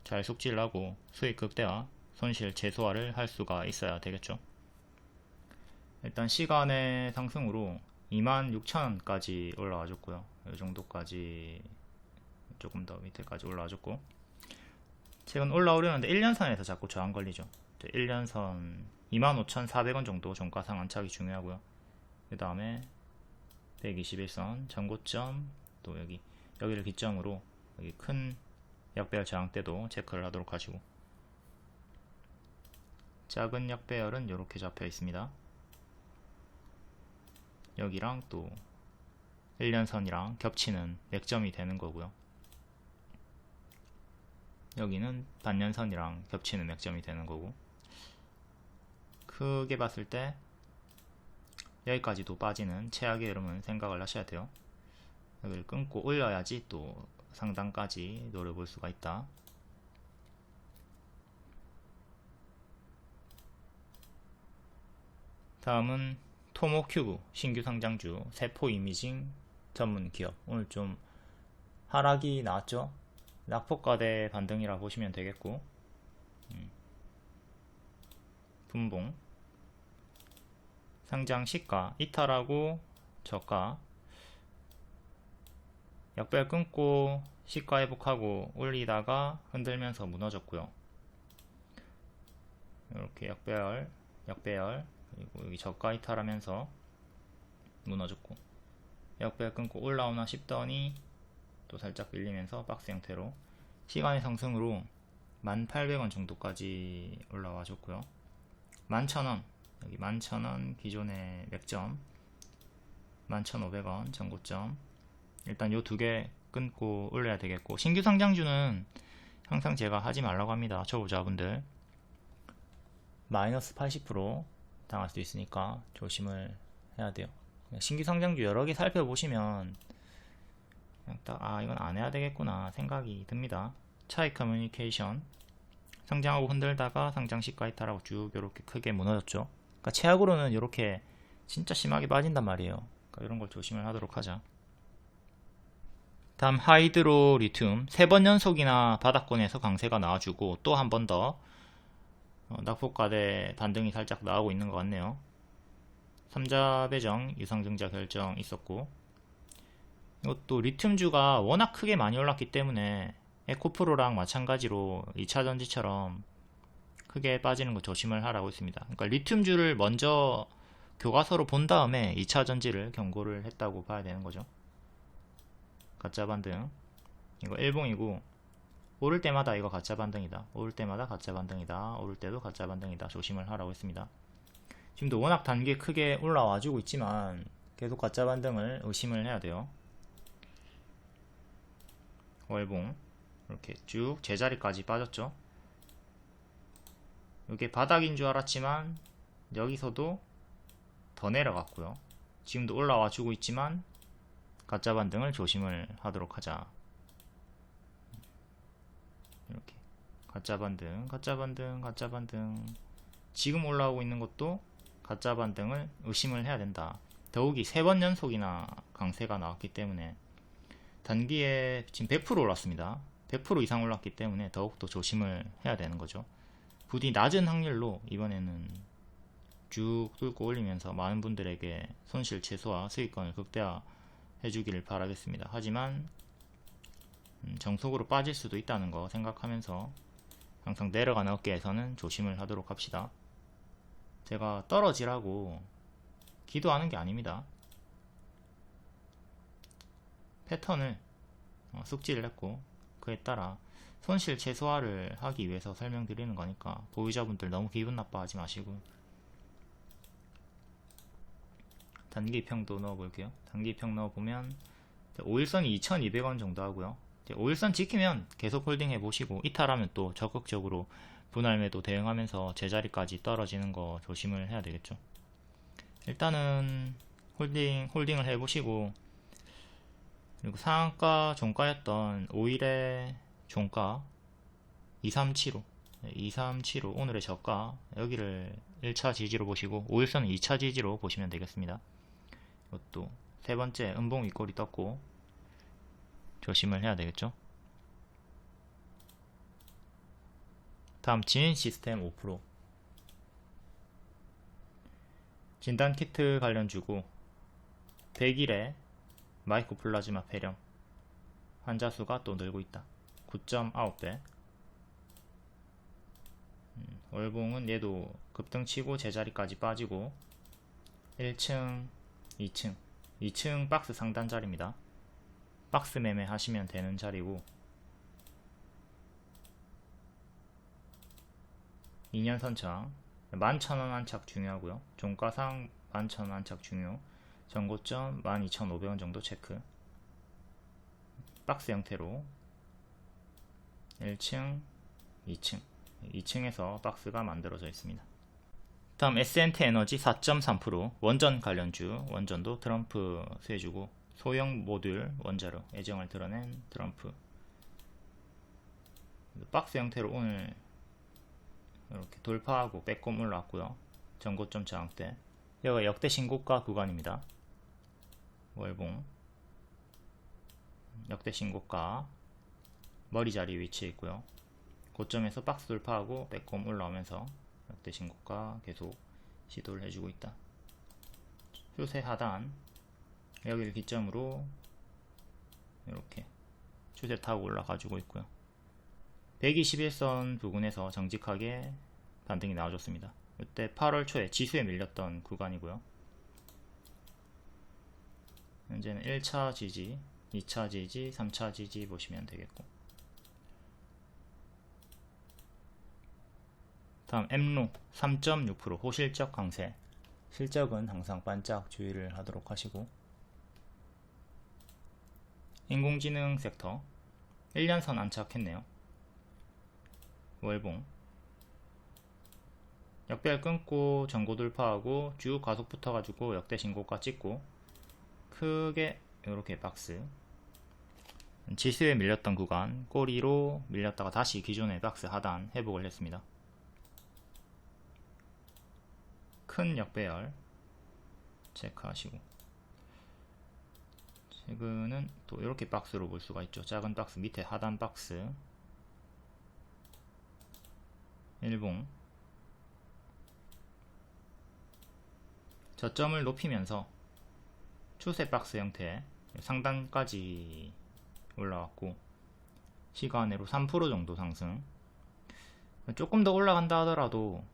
잘 숙지를 하고 수익 극대화, 손실 최소화를 할 수가 있어야 되겠죠. 일단 시간의 상승으로 26,000원까지 올라와 줬고요. 이 정도까지 조금 더 밑에까지 올라와 줬고, 최근 올라오려는데 1년선에서 자꾸 저항 걸리죠. 1년선 25,400원 정도 종가상 안착이 중요하고요. 그 다음에 121선 전고점, 또 여기를 기점으로 여기 큰 역배열 저항 때도 체크를 하도록 하시고, 작은 역배열은 이렇게 잡혀 있습니다. 여기랑 또 1년선이랑 겹치는 맥점이 되는 거고요. 여기는 반년선이랑 겹치는 맥점이 되는 거고, 크게 봤을 때 여기까지도 빠지는 최악의 흐름은 생각을 하셔야 돼요. 여기를 끊고 올려야지 또 상단까지 노려볼 수가 있다. 다음은 토모큐브 신규 상장주 세포 이미징 전문 기업. 오늘 좀 하락이 나왔죠. 낙폭과대 반등이라 보시면 되겠고, 분봉 상장 시가 이탈하고 저가 역별 끊고 시가 회복하고 올리다가 흔들면서 무너졌고요. 이렇게 역배열 그리고 여기 저가 이탈하면서 무너졌고, 역배열 끊고 올라오나 싶더니 또 살짝 밀리면서 박스 형태로 시간의 상승으로 1,800원 정도까지 올라와 줬고요. 11,000원, 여기 11,000원 기존의 맥점, 11,500원 전고점. 일단 요 두 개 끊고 올려야 되겠고, 신규 상장주는 항상 제가 하지 말라고 합니다. 초보자분들 마이너스 80% 당할 수 있으니까 조심을 해야 돼요. 신규 상장주 여러 개 살펴보시면 그냥 딱 이건 안 해야 되겠구나 생각이 듭니다. 차이 커뮤니케이션 상장하고 흔들다가 상장 시가 이탈하고 쭉 이렇게 크게 무너졌죠. 그러니까 최악으로는 이렇게 진짜 심하게 빠진단 말이에요. 그러니까 이런 걸 조심을 하도록 하자. 다음 하이드로 리튬 3번 연속이나 바닥권에서 강세가 나와주고 또 한 번 더 낙폭과대 반등이 살짝 나오고 있는 것 같네요. 3자 배정 유상증자 결정 있었고, 이것도 리튬주가 워낙 크게 많이 올랐기 때문에 에코프로랑 마찬가지로 2차전지처럼 크게 빠지는 거 조심을 하라고 했습니다. 그러니까 리튬주를 먼저 교과서로 본 다음에 2차전지를 경고를 했다고 봐야 되는 거죠. 가짜 반등, 이거 일봉이고, 오를 때마다 이거 가짜 반등이다, 오를 때마다 가짜 반등이다, 오를 때도 가짜 반등이다, 조심을 하라고 했습니다. 지금도 워낙 단계 크게 올라와주고 있지만 계속 가짜 반등을 의심을 해야 돼요. 월봉 이렇게 쭉 제자리까지 빠졌죠. 이게 바닥인 줄 알았지만 여기서도 더 내려갔고요. 지금도 올라와 주고 있지만 가짜 반등을 조심을 하도록 하자. 이렇게 가짜 반등, 가짜 반등, 가짜 반등. 지금 올라오고 있는 것도 가짜 반등을 의심을 해야 된다. 더욱이 3번 연속이나 강세가 나왔기 때문에 단기에 지금 100% 올랐습니다. 100% 이상 올랐기 때문에 더욱더 조심을 해야 되는 거죠. 부디 낮은 확률로 이번에는 쭉 뚫고 올리면서 많은 분들에게 손실 최소화, 수익권을 극대화 해주기를 바라겠습니다. 하지만 정속으로 빠질 수도 있다는 거 생각하면서 항상 내려가는 어깨에서는 조심을 하도록 합시다. 제가 떨어지라고 기도하는 게 아닙니다. 패턴을 숙지를 했고 그에 따라 손실 최소화를 하기 위해서 설명드리는 거니까 보유자분들 너무 기분 나빠하지 마시고, 단기평도 넣어볼게요. 단기평 넣어보면 5일선이 2,200원 정도 하고요. 5일선 지키면 계속 홀딩 해보시고, 이탈하면 또 적극적으로 분할 매도 대응하면서 제자리까지 떨어지는 거 조심을 해야 되겠죠. 일단은 홀딩을 해보시고, 그리고 상한가 종가였던 5일의 종가 2375 오늘의 저가 여기를 1차 지지로 보시고 5일선은 2차 지지로 보시면 되겠습니다. 이것도 세 번째 음봉 윗골이 떴고 조심을 해야 되겠죠. 다음 지인 시스템 5%, 진단키트 관련주고 100일에 마이코플라즈마 폐렴 환자 수가 또 늘고 있다. 9.9배. 월봉은 얘도 급등치고 제자리까지 빠지고 1층, 2층 박스 상단 자리입니다. 박스 매매 하시면 되는 자리고, 2년 선착 11,000원 안착 중요하고요. 종가상 11,000원 안착 중요. 전고점 12,500원 정도 체크. 박스 형태로 1층, 2층에서 박스가 만들어져 있습니다. 다음 S&T 에너지 4.3%, 원전 관련주, 원전도 트럼프 수혜주고 소형 모듈 원자로 애정을 드러낸 트럼프. 박스 형태로 오늘 이렇게 돌파하고 빼꼼 올라왔고요. 전고점 저항대, 여기가 역대 신고가 구간입니다. 월봉 역대 신고가 머리 자리 위치해 있고요. 고점에서 박스 돌파하고 빼꼼 올라오면서 역대 신고가 계속 시도를 해주고 있다. 추세 하단 여기를 기점으로 이렇게 추세 타고 올라가지고 있고요. 121선 부근에서 정직하게 반등이 나와줬습니다. 이때 8월 초에 지수에 밀렸던 구간이고요. 현재는 1차 지지, 2차 지지, 3차 지지 보시면 되겠고, 다음 엠로 3.6% 호실적 강세, 실적은 항상 반짝 주의를 하도록 하시고, 인공지능 섹터 1년선 안착했네요. 월봉 역배열 끊고 전고 돌파하고 쭉 가속 붙어가지고 역대 신고가 찍고 크게 이렇게 박스, 지수에 밀렸던 구간 꼬리로 밀렸다가 다시 기존의 박스 하단 회복을 했습니다. 큰 역배열 체크하시고, 최근은 또 이렇게 박스로 볼 수가 있죠. 작은 박스 밑에 하단 박스 일봉 저점을 높이면서 추세 박스 형태 상단까지 올라왔고, 시간으로 3% 정도 상승. 조금 더 올라간다 하더라도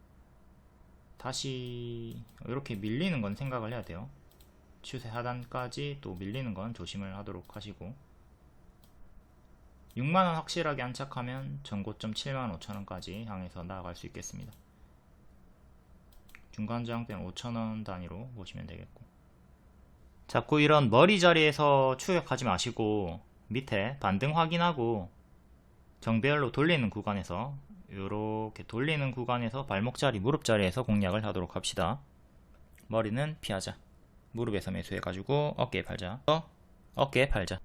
다시 이렇게 밀리는 건 생각을 해야 돼요. 추세 하단까지 또 밀리는 건 조심을 하도록 하시고, 6만원 확실하게 안착하면 전고점 75,000원까지 향해서 나아갈 수 있겠습니다. 중간 저항대는 5,000원 단위로 보시면 되겠고, 자꾸 이런 머리 자리에서 추격하지 마시고 밑에 반등 확인하고 정배열로 돌리는 구간에서, 이렇게 돌리는 구간에서 발목 자리, 무릎 자리에서 공략을 하도록 합시다. 머리는 피하자. 무릎에서 매수해가지고 어깨에 팔자. 어깨에 팔자.